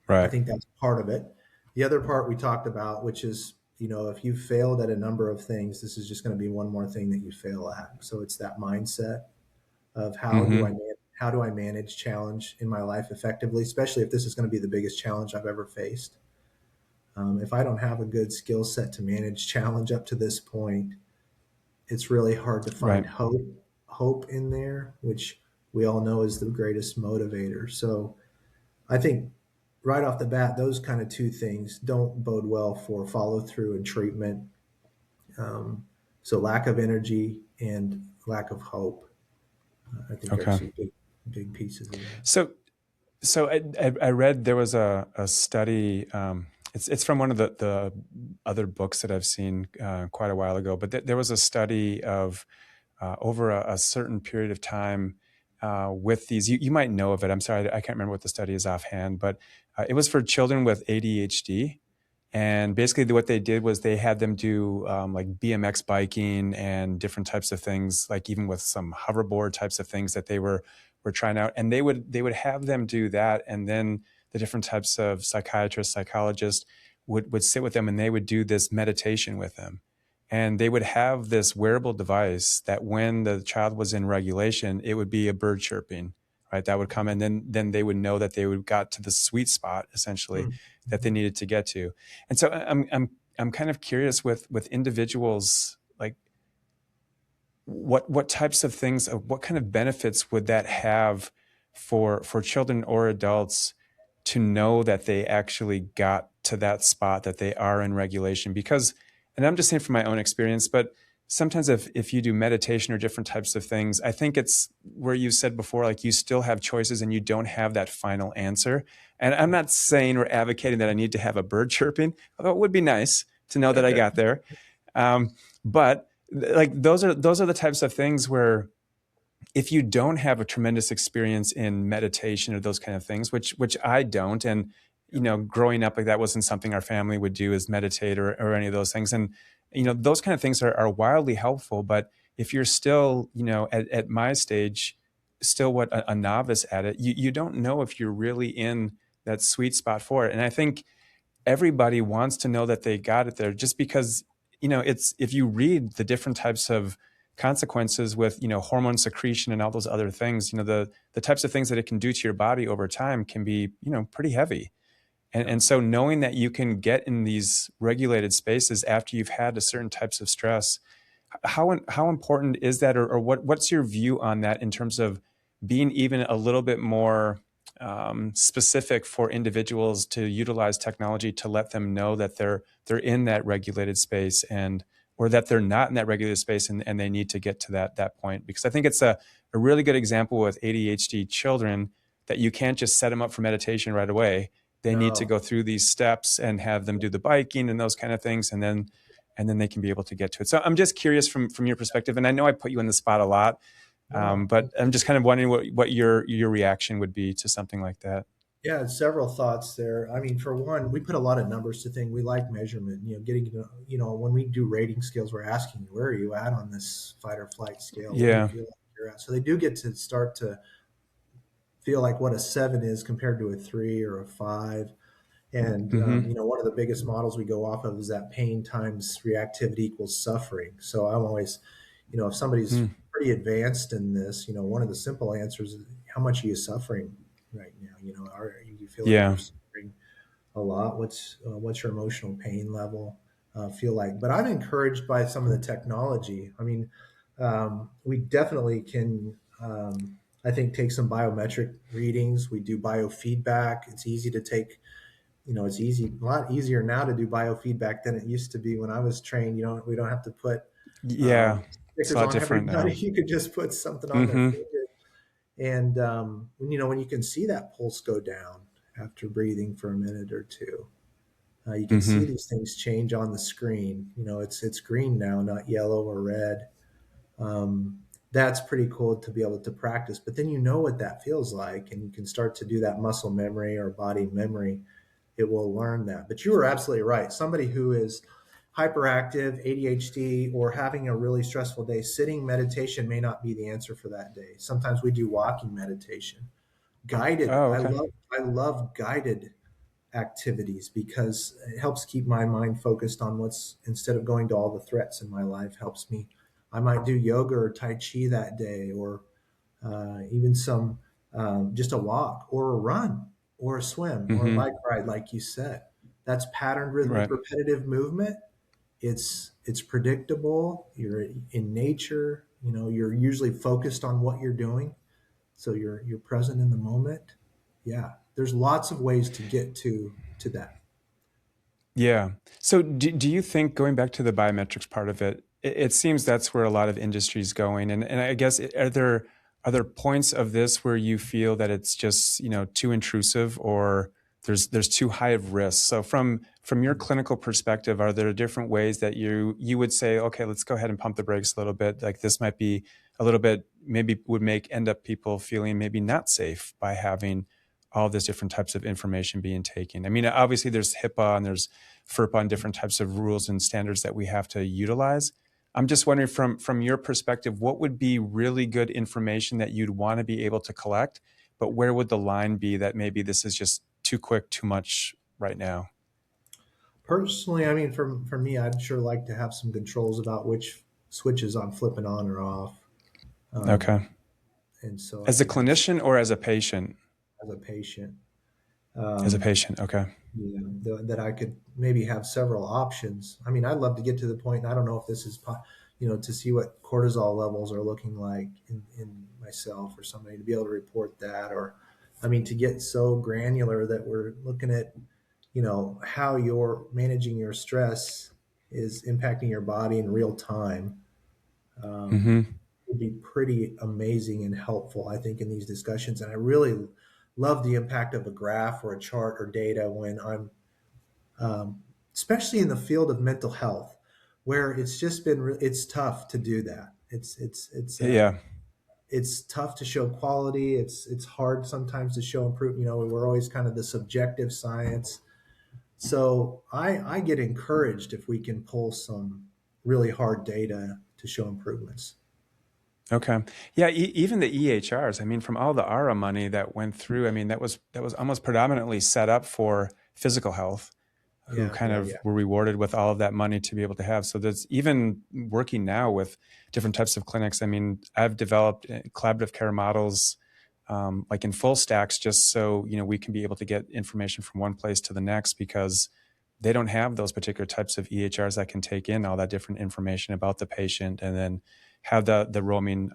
I Right. think that's part of it. The other part we talked about, which is, if you failed at a number of things, this is just going to be one more thing that you fail at. So it's that mindset of Mm-hmm. how do I manage challenge in my life effectively, especially if this is going to be the biggest challenge I've ever faced. If I don't have a good skill set to manage challenge up to this point, it's really hard to find Right. hope in there, which we all know is the greatest motivator. So I think right off the bat, those kind of two things don't bode well for follow through and treatment. Um, so lack of energy and lack of hope, I think are Okay. some big pieces of that. So I read there was a study. It's from one of the other books that I've seen quite a while ago. But there was a study of over a certain period of time with these. You might know of it. I'm sorry, I can't remember what the study is offhand, but it was for children with ADHD. And basically, what they did was they had them do like BMX biking and different types of things, like even with some hoverboard types of things that they were trying out. And they would have them do that, and then the different types of psychiatrists, psychologists would sit with them, and they would do this meditation with them. And they would have this wearable device that when the child was in regulation, it would be a bird chirping, right? That would come, and then they would know that they would got to the sweet spot, essentially, that they Mm-hmm. needed to get to. And so I'm kind of curious with individuals, like what types of things, what kind of benefits would that have for children or adults to know that they actually got to that spot, that they are in regulation? Because, and I'm just saying from my own experience, but sometimes if you do meditation or different types of things, I think it's where you said before, like you still have choices and you don't have that final answer. And I'm not saying or advocating that I need to have a bird chirping, although it would be nice to know that I got there. But like those are the types of things where if you don't have a tremendous experience in meditation or those kind of things, which I don't, and growing up, like that wasn't something our family would do, is meditate or any of those things. And those kind of things are wildly helpful. But if you're still at my stage, still a novice at it, you don't know if you're really in that sweet spot for it. And I think everybody wants to know that they got it there, just because it's, if you read the different types of consequences with hormone secretion and all those other things, the types of things that it can do to your body over time can be pretty heavy. And so knowing that you can get in these regulated spaces after you've had a certain types of stress, how important is that, or what's your view on that in terms of being even a little bit more specific for individuals to utilize technology to let them know that they're in that regulated space, and or that they're not in that regulated space, and they need to get to that point? Because I think it's a really good example with ADHD children, that you can't just set them up for meditation right away. They need to No. go through these steps and have them do the biking and those kind of things, and then they can be able to get to it. So I'm just curious from your perspective, and I know I put you in the spot a lot, No. but I'm just kind of wondering what your reaction would be to something like that. Yeah, several thoughts there. I mean, for one, we put a lot of numbers to things. We like measurement. Getting when we do rating scales, we're asking, where are you at on this fight or flight scale? Where do you Yeah. feel like you're at? So they do get to start to feel like what a 7 is compared to a 3 or a 5. And Mm-hmm. one of the biggest models we go off of is that pain times reactivity equals suffering. So I'm always, if somebody's Mm. pretty advanced in this, one of the simple answers is, how much are you suffering right now? You feel like you're Yeah. suffering a lot? What's your emotional pain level feel like? But I'm encouraged by some of the technology. I mean, we definitely can. I think take some biometric readings. We do biofeedback. It's easy to take. It's a lot easier now to do biofeedback than it used to be when I was trained. We don't have to put Yeah. It's a stickers lot on different everybody. now. You could just put something on their Mm-hmm. finger. And when you can see that pulse go down after breathing for a minute or two, you can see Mm-hmm. these things change on the screen. It's green now, not yellow or red. Um, that's pretty cool to be able to practice. But then you know what that feels like, and you can start to do that muscle memory or body memory. It will learn that. But you were absolutely right. Somebody who is hyperactive, ADHD, or having a really stressful day, sitting meditation may not be the answer for that day. Sometimes we do walking meditation, guided. Oh, I okay. love I love guided activities because it helps keep my mind focused on what's, instead of going to all the threats in my life, helps me. I might do yoga or tai chi that day, or even some just a walk or a run or a swim or a Mm-hmm. bike ride, like you said. That's patterned rhythmic Right. repetitive movement. It's predictable. You're in nature. You're usually focused on what you're doing, so you're present in the moment. Yeah, there's lots of ways to get to that. Yeah. So do you think, going back to the biometrics part of it, it seems that's where a lot of industry is going. And I guess, are there points of this where you feel that it's just, too intrusive, or there's too high of risk? So from your clinical perspective, are there different ways that you would say, okay, let's go ahead and pump the brakes a little bit? Like this might be a little bit, maybe would end up people feeling maybe not safe by having all these different types of information being taken. I mean, obviously there's HIPAA and there's FERPA and different types of rules and standards that we have to utilize. I'm just wondering, from your perspective, what would be really good information that you'd want to be able to collect, but where would the line be that maybe this is just too quick, too much right now? Personally, I mean, for me, I'd sure like to have some controls about which switches I'm flipping on or off. Um, Okay. and so I As a could have clinician or as a patient? as a patient. As a Um, patient. Okay. that I could maybe have several options. I mean, I'd love to get to the point, and I don't know if this is, to see what cortisol levels are looking like in myself or somebody to be able to report that, or, I mean, to get so granular that we're looking at, how you're managing your stress is impacting your body in real time. Um, Mm-hmm. would be pretty amazing and helpful, I think, in these discussions. And I really love the impact of a graph or a chart or data when I'm especially in the field of mental health, where it's just been it's tough to do that. Yeah. It's tough to show quality. It's hard sometimes to show improvement. We're always kind of the subjective science. So I get encouraged if we can pull some really hard data to show improvements. Okay. Yeah. Even the EHRs, I mean, from all the ARA money that went through, I mean, that was almost predominantly set up for physical health, who Yeah, kind yeah, of yeah. were rewarded with all of that money to be able to have. So there's even working now with different types of clinics. I mean, I've developed collaborative care models, like in full stacks, just so, we can be able to get information from one place to the next, because they don't have those particular types of EHRs that can take in all that different information about the patient, and then have the roaming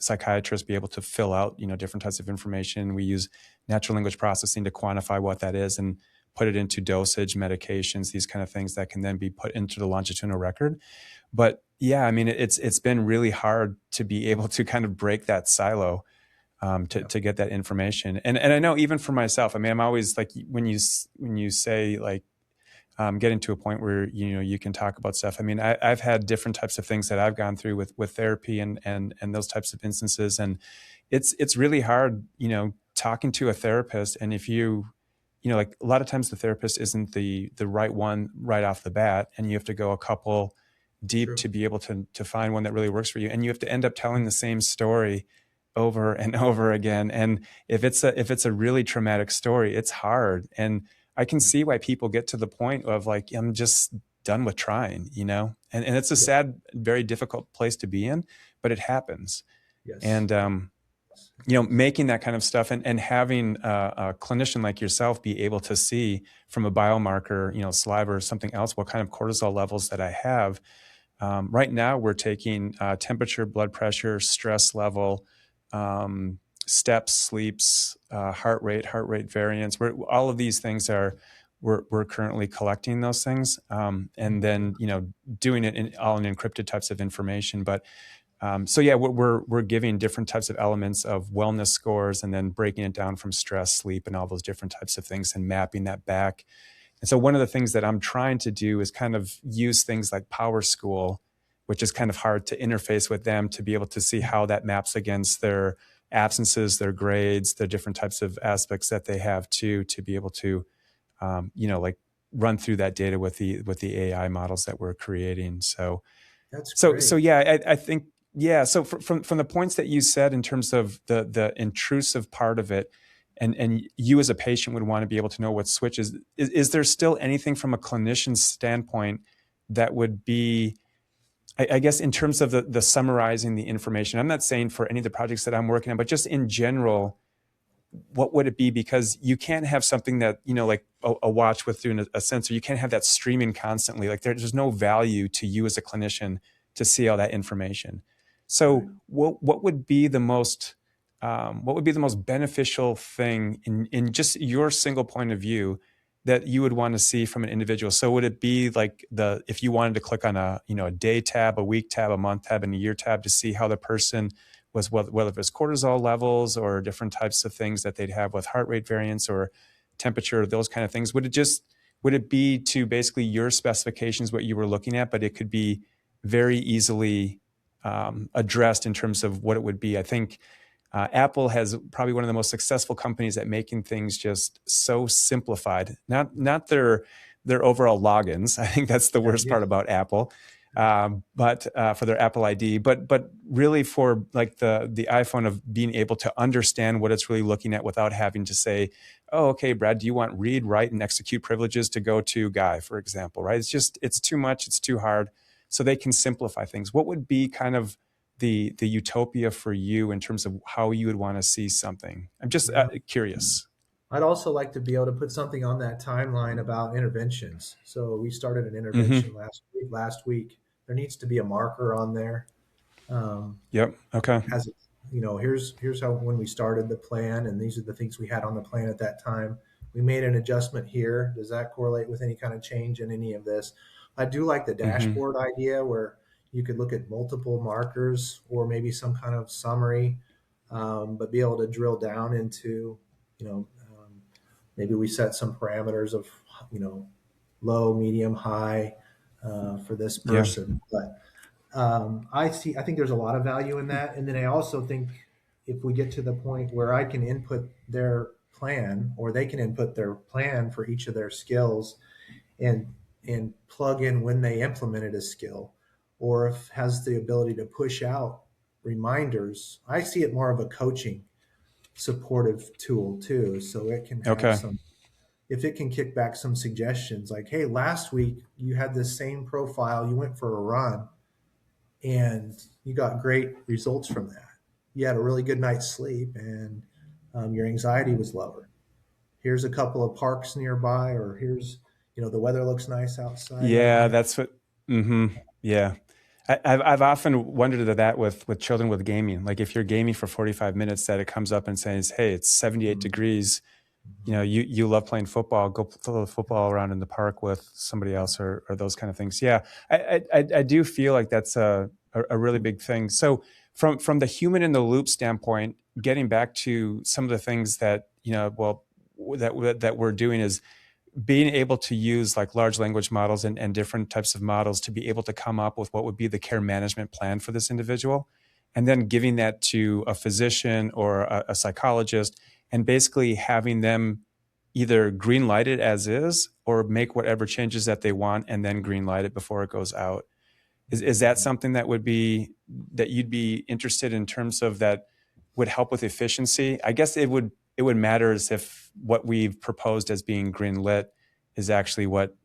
psychiatrist be able to fill out, different types of information. We use natural language processing to quantify what that is and put it into dosage, medications, these kind of things that can then be put into the longitudinal record. But yeah, I mean, it's been really hard to be able to kind of break that silo, Yeah, to get that information. And I know even for myself, I mean, I'm always like, when you say like, getting to a point where you can talk about stuff. I mean, I've had different types of things that I've gone through with therapy and those types of instances, and it's really hard, talking to a therapist. And if like a lot of times the therapist isn't the right one right off the bat, and you have to go a couple deep true. to be able to find one that really works for you, and you have to end up telling the same story over and over again. And if it's a really traumatic story, it's hard. And I can see why people get to the point of like, I'm just done with trying, and it's a Yeah. sad, very difficult place to be in, but it happens. Yes. And It does. making that kind of stuff, and having a clinician like yourself be able to see from a biomarker, saliva or something else, what kind of cortisol levels that I have. Right now, we're taking temperature, blood pressure, stress level, steps, sleeps, heart rate variance. All of these things we're currently collecting those things, and Okay. then doing it in all in encrypted types of information. But so yeah, we're giving different types of elements of wellness scores, and then breaking it down from stress, sleep, and all those different types of things, and mapping that back. And so one of the things that I'm trying to do is kind of use things like Power School, which is kind of hard to interface with them, to be able to see how that maps against their absences, their grades, the different types of aspects that they have to be able to, like run through that data with the AI models that we're creating. So That's so great. yeah, I think, yeah. So from the points that you said in terms of the intrusive part of it, and you as a patient would want to be able to know what switches. Is there still anything from a clinician's standpoint that would be, I guess, in terms of the summarizing the information? I'm not saying for any of the projects that I'm working on, but just in general, what would it be? Because you can't have something that, like a watch with doing a sensor. You can't have that streaming constantly. Like there's no value to you as a clinician to see all that information. Right. So what would be the most beneficial thing in just your single point of view that you would want to see from an individual? So would it be like, if you wanted to click on a day tab, a week tab, a month tab, and a year tab to see how the person was, whether it's cortisol levels or different types of things that they'd have with heart rate variance or temperature, those kind of things? Would it be to basically your specifications, what you were looking at, but it could be very easily addressed in terms of what it would be? I think Apple has probably one of the most successful companies at making things just so simplified. Not their overall logins. I think that's the Yeah. worst part about Apple. but for their Apple ID, but really for like the iPhone of being able to understand what it's really looking at without having to say, oh, okay, Brad, do you want read, write, and execute privileges to go to Guy, for example, right? It's too much, it's too hard. So they can simplify things. What would be kind of the utopia for you in terms of how you would want to see something? I'm just Yeah. curious. I'd also like to be able to put something on that timeline about interventions. So we started an Mm-hmm. intervention last week. There needs to be a marker on there. Um, Yep. Okay. as here's how when we started the plan, and these are the things we had on the plan at that time. We made an adjustment here. Does that correlate with any kind of change in any of this? I do like the Mm-hmm. dashboard idea where you could look at multiple markers or maybe some kind of summary, but be able to drill down into, maybe we set some parameters of, you know, low, medium, high for this Yeah. person. But I think there's a lot of value in that. And then I also think if we get to the point where I can input their plan or they can input their plan for each of their skills and plug in when they implemented a skill, or if has the ability to push out reminders, I see it more of a coaching supportive tool too. So it can have Okay. some, if it can kick back some suggestions like, hey, last week you had this same profile, you went for a run and you got great results from that. You had a really good night's sleep, and your anxiety was lower. Here's a couple of parks nearby, or here's, the weather looks nice outside. You don't Yeah, have that's what. Mm-hmm. Yeah, I've often wondered at that with children with gaming. Like if you're gaming for 45 minutes, that it comes up and says, "Hey, it's 78 mm-hmm. degrees. You love playing football. Go throw the football around in the park with somebody else, or those kind of things." Yeah, I do feel like that's a really big thing. So from the human in the loop standpoint, getting back to some of the things that that we're doing is being able to use like large language models and different types of models to be able to come up with what would be the care management plan for this individual, and then giving that to a physician or a psychologist, and basically having them either green light it as is or make whatever changes that they want and then green light it before it goes out. Is that something that would be that you'd be interested in terms of that would help with efficiency? I guess it would matter as if what we've proposed as being green lit is actually what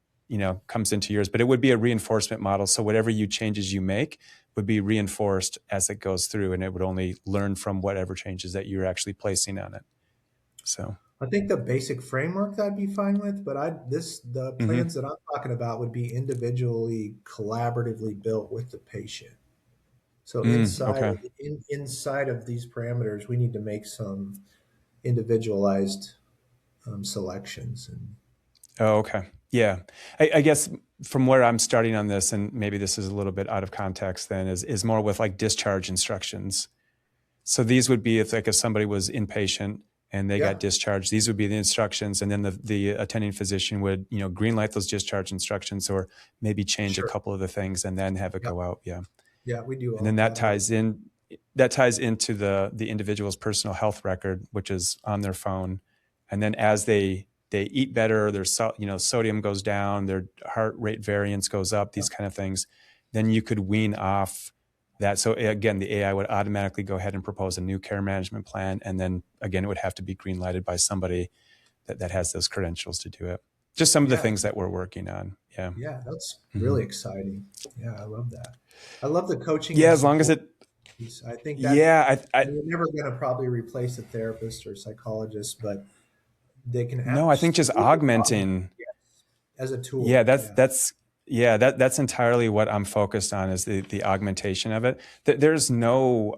comes into yours, but it would be a reinforcement model. So whatever you changes you make would be reinforced as it goes through, and it would only learn from whatever changes that you're actually placing on it. So, I think the basic framework I'd be fine with, but the mhm. plans that I'm talking about would be individually, collaboratively built with the patient. So Okay. inside of these parameters, we need to make some individualized selections. And Oh, okay. Yeah. I guess from where I'm starting on this, and maybe this is a little bit out of context then, is more with like discharge instructions. So these would be if somebody was inpatient and they got yeah, discharged, these would be the instructions. And then the attending physician would, green light those discharge instructions or maybe change a sure. couple of the things and then have it Yeah, go out. Yeah. yeah, we do And then all that that all. ties into the individual's personal health record, which is on their phone. And then as they eat better, their sodium goes down, their heart rate variance goes up, Yeah, these kind of things, then you could wean off that. So again, the AI would automatically go ahead and propose a new care management plan, and then again, it would have to be green lighted by somebody that has those credentials to do it. Just some of the yeah, things that we're working on. Yeah. yeah. That's Mm-hmm. really exciting. Yeah, I love that. I love the coaching Yeah, and as long as support it. piece. I think that Yeah, we're never going to probably replace a therapist or psychologist, but they can no, I think just absolutely augment augmenting. as a Yeah, tool. that's Yeah, that's yeah, that's entirely what I'm focused on is the augmentation of it. There's no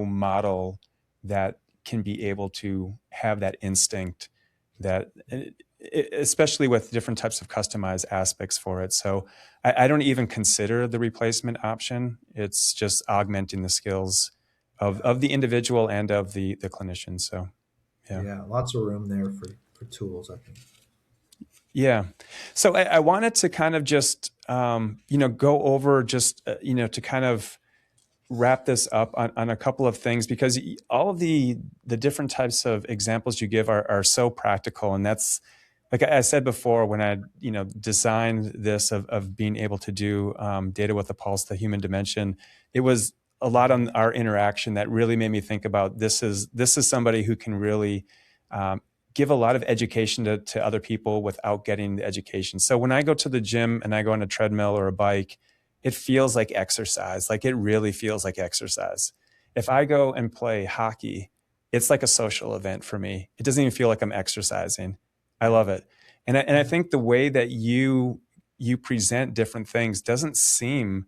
model that can be able to have that instinct that especially with different types of customized aspects for it. So I don't even consider the replacement option. It's just augmenting the skills of yeah, of the individual and of the clinician. So yeah. yeah. Lots of room there for tools, I think. Yeah. So I wanted to kind of just, go over just, to kind of wrap this up on a couple of things, because all of the different types of examples you give are so practical. And that's like I said before, when I designed this of being able to do data with a pulse, the human dimension, it was a lot on our interaction that really made me think about this is somebody who can really um, give a lot of education to other people without getting the education. So when I go to the gym and I go on a treadmill or a bike, it feels like exercise. Like it really feels like exercise. If I go and play hockey, it's like a social event for me. It doesn't even feel like I'm exercising. I Yeah. love it. And I think the way that you present different things doesn't seem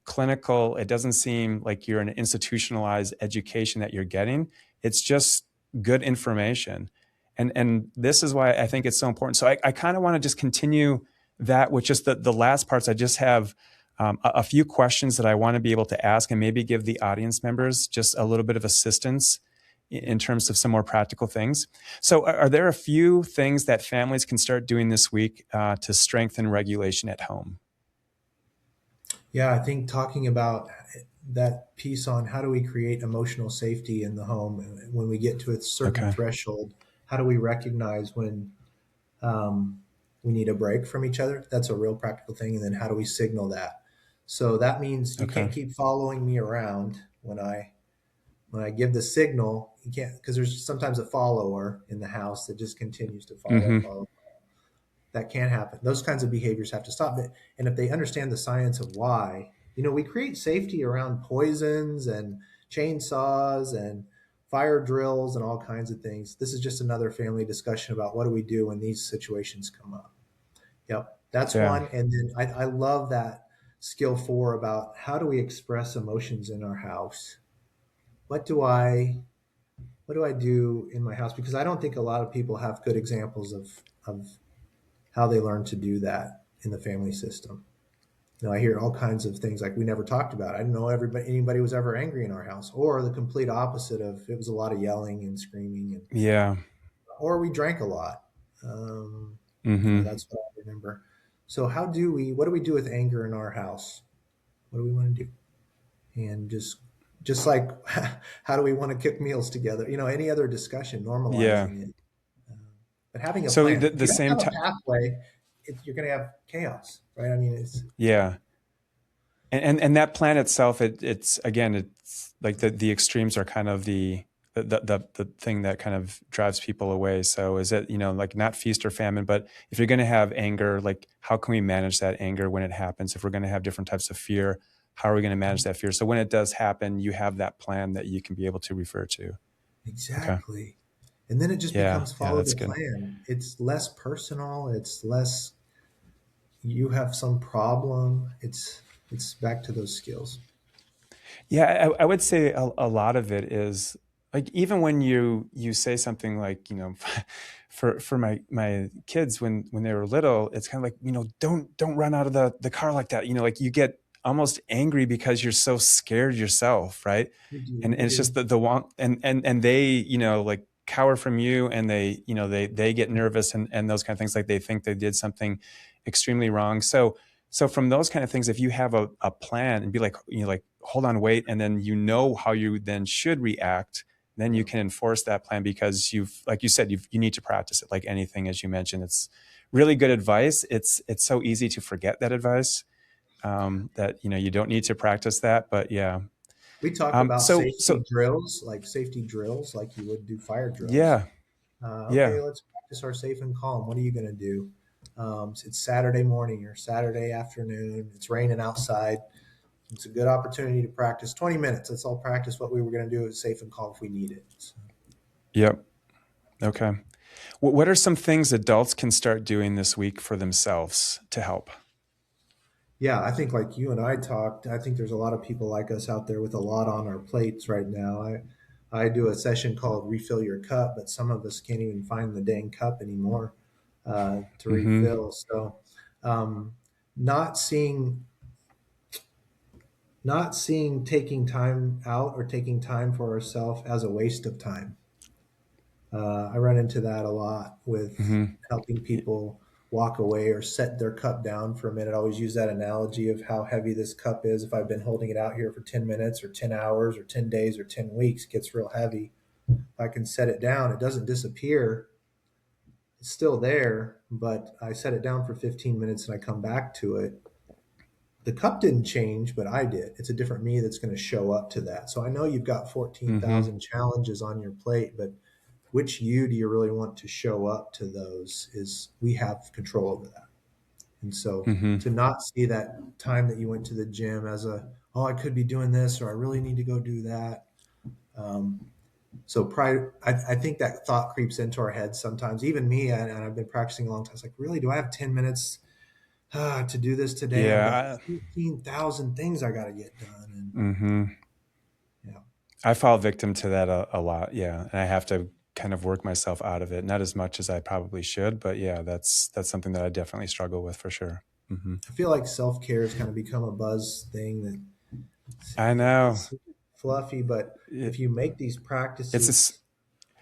clinical. It doesn't seem like you're an institutionalized education that you're getting. It's just good information. And this is why I think it's so important. So I kind of want to just continue that with just the last parts. I just have a few questions that I want to be able to ask and maybe give the audience members just a little bit of assistance in terms of some more practical things. So, are there a few things that families can start doing this week to strengthen regulation at home? Yeah, I think talking about that piece on how do we create emotional safety in the home when we get to a certain Okay. threshold, how do we recognize when we need a break from each other? That's a real practical thing. And then how do we signal that? So that means you Okay. can't keep following me around when I give the signal. You can't, because there's sometimes a follower in the house that just continues to follow, Mm-hmm. follow. That can't happen. Those kinds of behaviors have to stop. And if they understand the science of why, we create safety around poisons and chainsaws and fire drills and all kinds of things. This is just another family discussion about what do we do when these situations come up. Yep, that's Yeah. one. And then I love that skill 4 about how do we express emotions in our house. What do I what do I do in my house? Because I don't think a lot of people have good examples of how they learn to do that in the family system. I hear all kinds of things like we never talked about. I didn't know anybody was ever angry in our house, or the complete opposite of it was a lot of yelling and screaming, and Yeah. or we drank a lot. Um, Mm-hmm. that's what I remember. So what do we do with anger in our house? What do we want to do? And just like how do we want to cook meals together? Any other discussion, Yeah. normalizing it. Um, but having a So plan. the If the you don't same have a time. pathway, you're going to have chaos, right? I mean, it's Yeah. And that plan itself, it's again, it's like the extremes are kind of the thing that kind of drives people away. So is it, like not feast or famine, but if you're going to have anger, like how can we manage that anger when it happens? If we're going to have different types of fear, how are we going to manage that fear? So when it does happen, you have that plan that you can be able to refer to. Okay. exactly. And then it just Yeah. becomes Yeah. follow That's the good. plan. It's less personal. It's less you have some problem. It's back to those skills. Yeah, I would say a lot of it is like even when you say something like for my kids when they were little, it's kind of like don't run out of the car like that. Like you get almost angry because you're so scared yourself, right? You do, And you it's just do. the want and they like cower from you and they get nervous and those kind of things like they think they did something extremely wrong. So from those kind of things, if you have a plan and be like, like, hold on, wait, and then how you then should react, then you Yeah, can enforce that plan because like you said, you need to practice it like anything, as you mentioned. It's really good advice. It's so easy to forget that advice that, you don't need to practice that, but yeah. we talk Um, about so, so safety drills, like you would do fire drills. yeah, Okay, yeah, let's practice our safe and calm. What are you going to do? It's Saturday morning or Saturday afternoon. It's raining outside. It's a good opportunity to practice 20 minutes. Let's all practice what we were going to do. It's safe and calm if we need it. So, yep. Okay. What are some things adults can start doing this week for themselves to help? yeah, I think like you and I talked, I think there's a lot of people like us out there with a lot on our plates right now. I do a session called Refill Your Cup, but some of us can't even find the dang cup anymore to Mm-hmm. refill. So, um, not seeing not seeing taking time out or taking time for ourselves as a waste of time. I run into that a lot with Mm-hmm. helping people walk away or set their cup down for a minute. I always use that analogy of how heavy this cup is. If I've been holding it out here for 10 minutes or 10 hours or 10 days or 10 weeks, it gets real heavy. If I can set it down, it doesn't disappear. it's still there, but I set it down for 15 minutes and I come back to it. The cup didn't change, but I did. It's a different me that's going to show up to that. So I know you've got Mm-hmm. 14,000 challenges on your plate, but which you do you really want to show up to those is we have control over that. And so Mm-hmm. to not see that time that you went to the gym as a, oh, I could be doing this or I really need to go do that. Um, so pride, I think that thought creeps into our heads sometimes. Even me, and I've been practicing a long time. It's like, really, do I have 10 minutes to do this today? I've got Yeah. 15,000 things I got to get done. And Mm-hmm. yeah, I fall victim to that a lot. Yeah. And I have to kind of work myself out of it. Not as much as I probably should, but yeah, that's something that I definitely struggle with for sure. Hmm. I feel like self care has kind of become a buzz thing that I know. it's fluffy, but if It, you make these it's this, practices,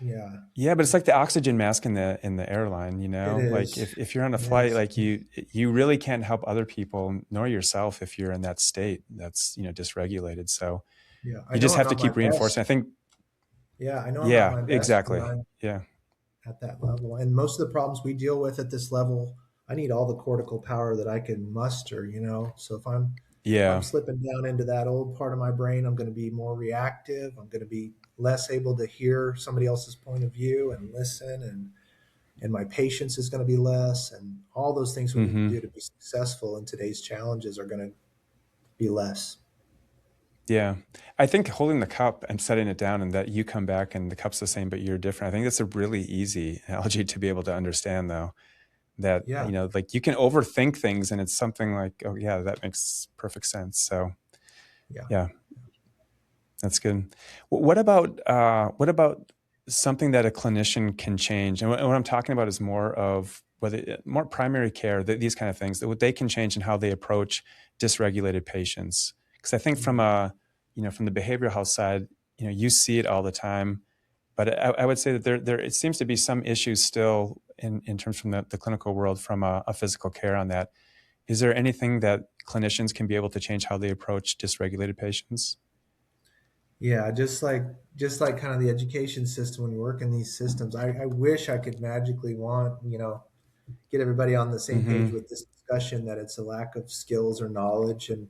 yeah, yeah, but it's like the oxygen mask in the airline, it like is. if you're on a It flight, is. like you really can't help other people nor yourself if you're in that state that's, dysregulated. So Yeah, I you know just I'm have to not my keep reinforcing. I best. think, Yeah, I know I'm not yeah, my best when exactly. I'm Yeah. at that level. And most of the problems we deal with at this level, I need all the cortical power that I can muster, you know. So if I'm Yeah. slipping down into that old part of my brain, I'm going to be more reactive. I'm going to be less able to hear somebody else's point of view and listen and my patience is going to be less and all those things we need to Hmm. do to be successful in today's challenges are going to be less. Yeah. I think holding the cup and setting it down and that you come back and the cup's the same, but you're different. I think that's a really easy analogy to be able to understand though, that, Yeah. like you can overthink things and it's something like, oh yeah, that makes perfect sense. So Yeah. yeah, that's good. What about something that a clinician can change? And what I'm talking about is more of whether more primary care, these kind of things that what they can change in how they approach dysregulated patients. Because I think from Mhm. from the behavioral health side, you see it all the time. But I would say that there it seems to be some issues still in terms from the clinical world from a physical care on that. Is there anything that clinicians can be able to change how they approach dysregulated patients? Yeah, just like kind of the education system when you work in these systems, I wish I could magically get everybody on the same page Mm-hmm. with this discussion that it's a lack of skills or knowledge and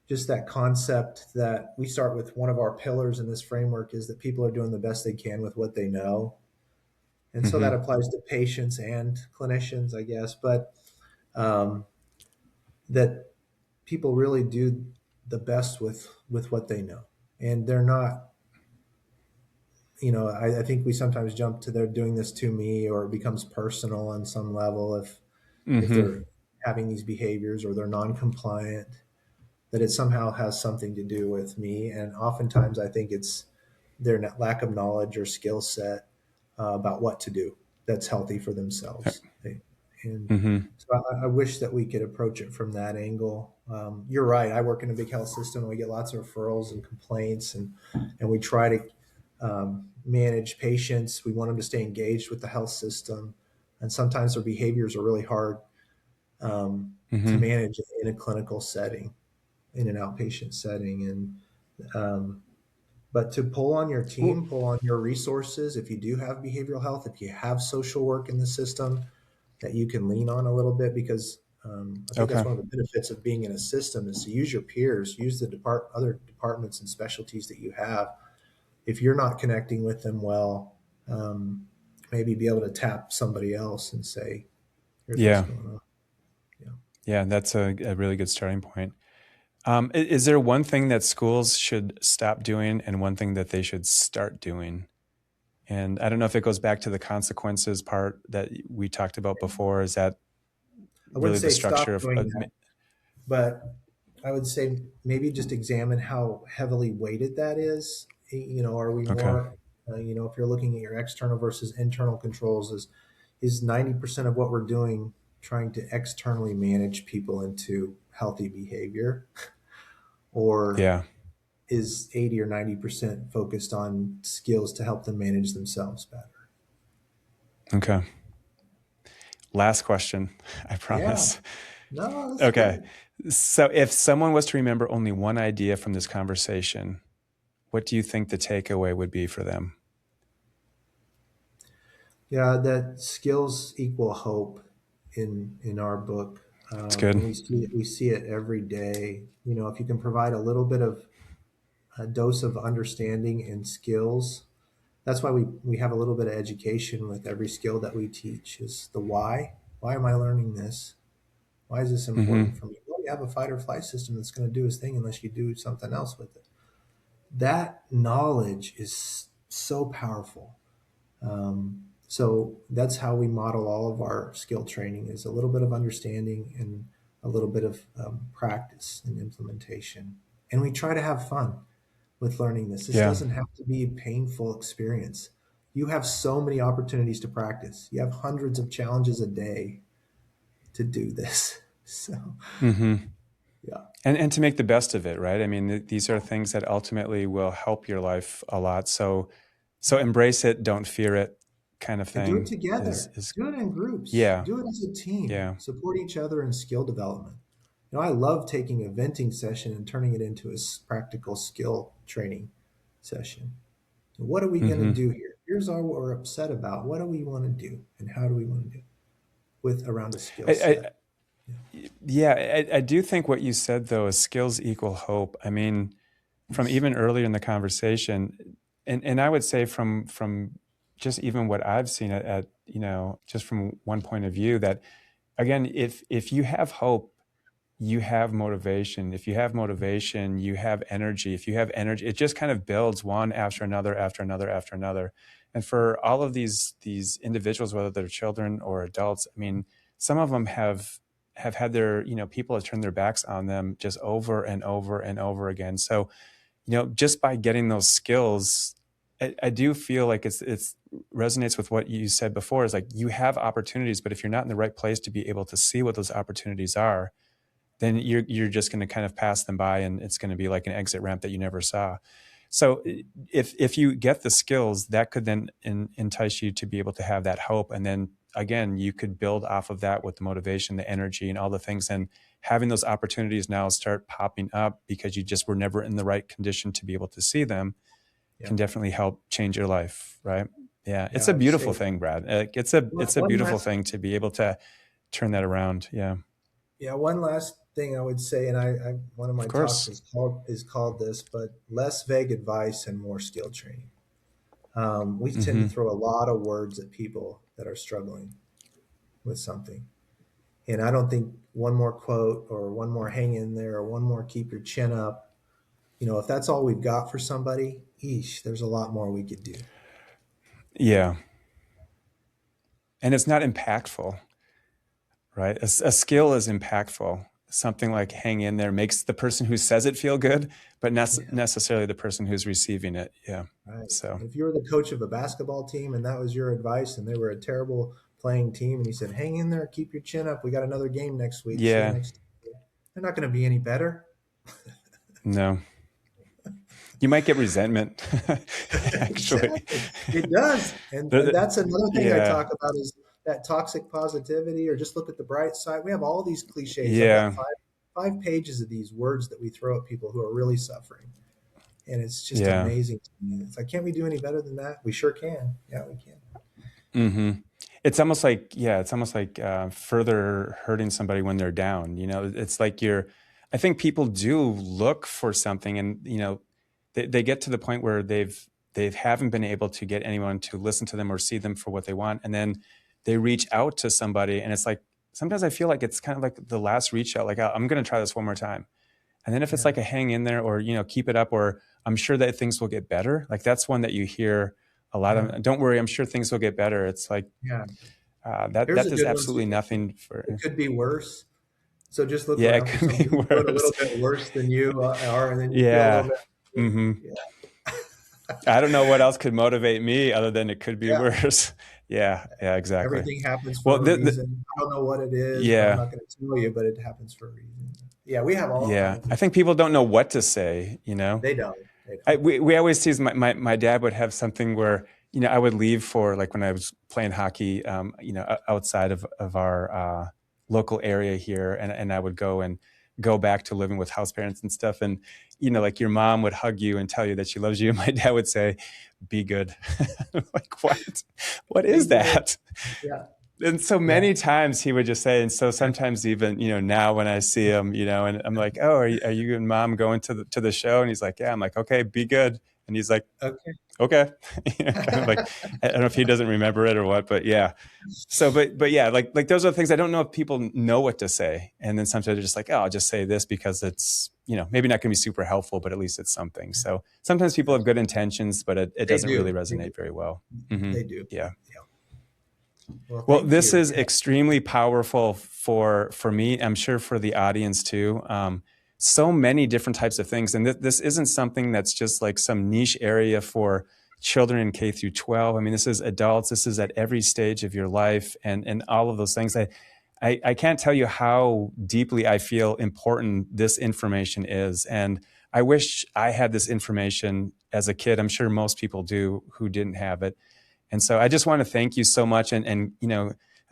just that concept that we start with one of our pillars in this framework is that people are doing the best they can with what they know. And so that Mm-hmm. applies to patients and clinicians, I guess, but um, that people really do the best with what they know. And they're not I think we sometimes jump to they're doing this to me or it becomes personal on some level if Mm-hmm. they're having these behaviors or they're non-compliant that it somehow has something to do with me and oftentimes I think it's their lack of knowledge or skill set about what to do that's healthy for themselves and Mm-hmm. so I wish that we could approach it from that angle. You're right. I work in a big health system. And we get lots of referrals and complaints, and we try to manage patients. We want them to stay engaged with the health system, and sometimes their behaviors are really hard to Mm-hmm. manage in a clinical setting, in an outpatient setting. And but to pull on your Well, team, pull on your resources. If you do have behavioral health, if you have social work in the system, that you can lean on a little bit because I think that's okay. one of the benefits of being in a system is to use your peers, use the other departments and specialties that you have if you're not connecting with them well, um, maybe be able to tap somebody else and say, here's what's Yeah. going on. Yeah. Yeah. That's a really good starting point. Is there one thing that schools should stop doing and one thing that they should start doing? And I don't know if it goes back to the consequences part that we talked about before. Is that I wouldn't really the say structure stop of, doing that, but I would say maybe just examine how heavily weighted that is. Are we okay. more, if you're looking at your external versus internal controls, is 90% of what we're doing trying to externally manage people into healthy behavior, or Yeah. is 80 or 90% focused on skills to help them manage themselves better? Okay. Last question, I Yeah, promise. no, that's Okay. good. So if someone was to remember only one idea from this conversation, what do you think the takeaway would be for them? Yeah, that skills equal hope in our book, It's good. and we see it every day. If you can provide a little bit of a dose of understanding and skills, that's why we have a little bit of education with every skill that we teach. Is the why? Why am I learning this? Why is this important Hmm. for me? Well, you have a fight or flight system that's going to do its thing unless you do something else with it. That knowledge is so powerful. So that's how we model all of our skill training, is a little bit of understanding and a little bit of practice and implementation. And we try to have fun with learning this. This Yeah. doesn't have to be a painful experience. You have so many opportunities to practice. You have hundreds of challenges a day to do this. So, Hmm. yeah, And to make the best of it, right? I mean, these are things that ultimately will help your life a lot. So embrace it, don't fear it, kind of and do it thing together. is Do it in groups. yeah, Do it as a team. yeah. Support each other in skill development. I love taking a venting session and turning it into a practical skill training session. What are we going to Hmm. do here? Here's what we're upset about. What do we want to do, and how do we want to do it with around a skill I, set? Yeah. yeah, I do think what you said though is skills equal hope. I mean, from even earlier in the conversation, and I would say from just even what I've seen at just from one point of view that again, if you have hope, you have motivation. If you have motivation, you have energy. If you have energy, it just kind of builds one after another, after another, after another. And for all of these individuals, whether they're children or adults, I mean, some of them have had their, people have turned their backs on them just over and over and over again. So, just by getting those skills, I do feel like it's resonates with what you said before, is like you have opportunities, but if you're not in the right place to be able to see what those opportunities are, then you're just going to kind of pass them by, and it's going to be like an exit ramp that you never saw. So if you get the skills, that could then entice you to be able to have that hope, and then again you could build off of that with the motivation, the energy, and all the things. And having those opportunities now start popping up because you just were never in the right condition to be able to see them Yeah. can definitely help change your life, right? Yeah, Yeah. it's a I would beautiful say thing, Brad. It's a one beautiful last, thing to be able to turn that around. Yeah, yeah, one last thing I would say, and one of of my talks course. is called this, but less vague advice and more skill training. We tend to Hmm. throw a lot of words at people that are struggling with something. And I don't think one more quote or one more hang in there or one more keep your chin up, if that's all we've got for somebody, eesh, there's a lot more we could do. Yeah. And it's not impactful, right? A skill is impactful. Something like hang in there makes the person who says it feel good, but not Yeah, necessarily the person who's receiving it. Yeah. right. So, If you were the coach of a basketball team and that was your advice and they were a terrible playing team and you said, hang in there, keep your chin up. We got another game next week. See you yeah, next time. They're not going to be any better. no. You might get resentment, actually. Exactly. It does. And The- that's another thing I yeah. talk about is that toxic positivity, or just look at the bright side. We have all these cliches. I've got Yeah. five pages of these words that we throw at people who are really suffering. And it's just Yeah. amazing to me. It's like, can't we do any better than that? We sure can. Yeah, we can. Hmm. It's almost like further hurting somebody when they're down. It's like I think people do look for something, and they get to the point where they haven't been able to get anyone to listen to them or see them for what they want, and then they reach out to somebody, and it's like sometimes I feel like it's kind of like the last reach out, like I'm going to try this one more time, and then if it's Yeah. like a hang in there, or keep it up, or I'm sure that things will get better, like that's one that you hear a lot Yeah. of. Don't worry, I'm sure things will get better. It's like Yeah. that Here's that a does good one too. absolutely nothing for. It could be worse. So just look Yeah, it around for could be somebody who's doing a little worse. bit worse than you are, and then you feel a little Yeah. bit. Hmm. Yeah. I don't know what else could motivate me other than it could be Yeah. worse. Yeah, yeah, exactly. Everything happens Well, for a reason. I don't know what it is, but I'm yeah, not going to tell you, but it happens for a reason. Yeah, we have all yeah. kinds I of. think people don't know what to say. They don't. They I, don't. we always tease my dad would have something where I would leave for, like, when I was playing hockey, outside of our local area here, and I would go and go back to living with house parents and stuff. And, like your mom would hug you and tell you that she loves you. And my dad would say, be good. Like, what Be is good. that? Yeah. And so Yeah. many times he would just say, and so sometimes even, now when I see him, and I'm like, oh, are you and mom going to the show? And he's like, yeah. I'm like, okay, be good. And he's like, Okay. okay. Kind of like, I don't know if he doesn't remember it or what, but yeah. So, but yeah, like those are the things I don't know if people know what to say. And then sometimes they're just like, oh, I'll just say this because it's, maybe not going to be super helpful, but at least it's something. So sometimes people have good intentions, but it They doesn't really do. They do. resonate very well. Mm-hmm. They do. Yeah. Yeah. Well, Well, thank this you. is Yeah. extremely powerful for me. I'm sure for the audience too. So many different types of things, and this isn't something that's just like some niche area for children in K through 12. I mean, this is adults. This is at every stage of your life, and all of those things. I can't tell you how deeply I feel important this information is, and I wish I had this information as a kid. I'm sure most people do who didn't have it. And so I just want to thank you so much. And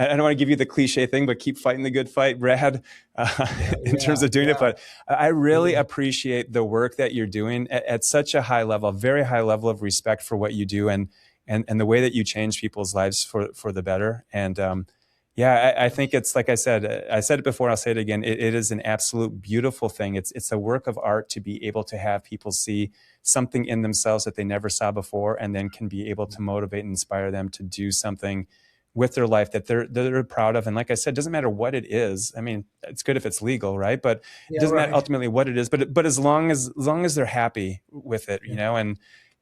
I don't want to give you the cliche thing, but keep fighting the good fight, Brad, Yeah. in terms Yeah. of doing it. Yeah. But I really Yeah. appreciate the work that you're doing at such a high level, very high level of respect for what you do and the way that you change people's lives for the better. And yeah, I think it's like I said it before, I'll say it again. It is an absolute beautiful thing. It's a work of art to be able to have people see something in themselves that they never saw before, and then can be able to motivate and inspire them to do something with their life that they're proud of. And like I said, it doesn't matter what it is. I mean, it's good if it's legal, right? But it Yeah. doesn't matter Right. ultimately what it is. But as long as they're happy with it, Yeah.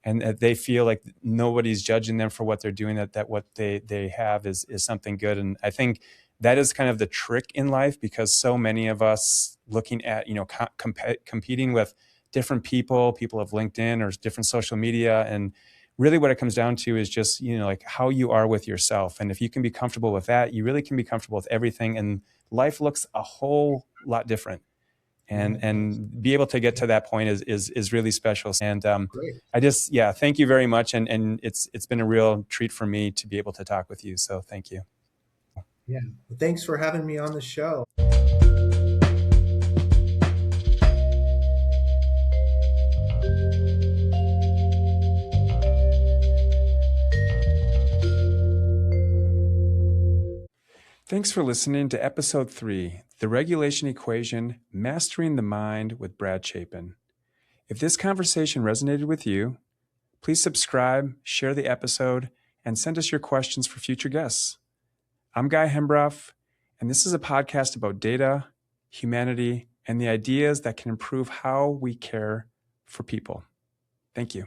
and they feel like nobody's judging them for what they're doing, that what they have is something good. And I think that is kind of the trick in life, because so many of us looking at competing with different people of LinkedIn or different social media, and really what it comes down to is just like how you are with yourself. And if you can be comfortable with that, you really can be comfortable with everything, and life looks a whole lot different. Yeah. and It does. and be able to get Yeah. to that point is really special. And Great. I just, yeah, thank you very much. And it's been a real treat for me to be able to talk with you. So thank you. Yeah. Well, thanks for having me on the show. Thanks for listening to episode 3, The Regulation Equation, Mastering the Mind with Brad Chapin. If this conversation resonated with you, please subscribe, share the episode, and send us your questions for future guests. I'm Guy Hembroff, and this is a podcast about data, humanity, and the ideas that can improve how we care for people. Thank you.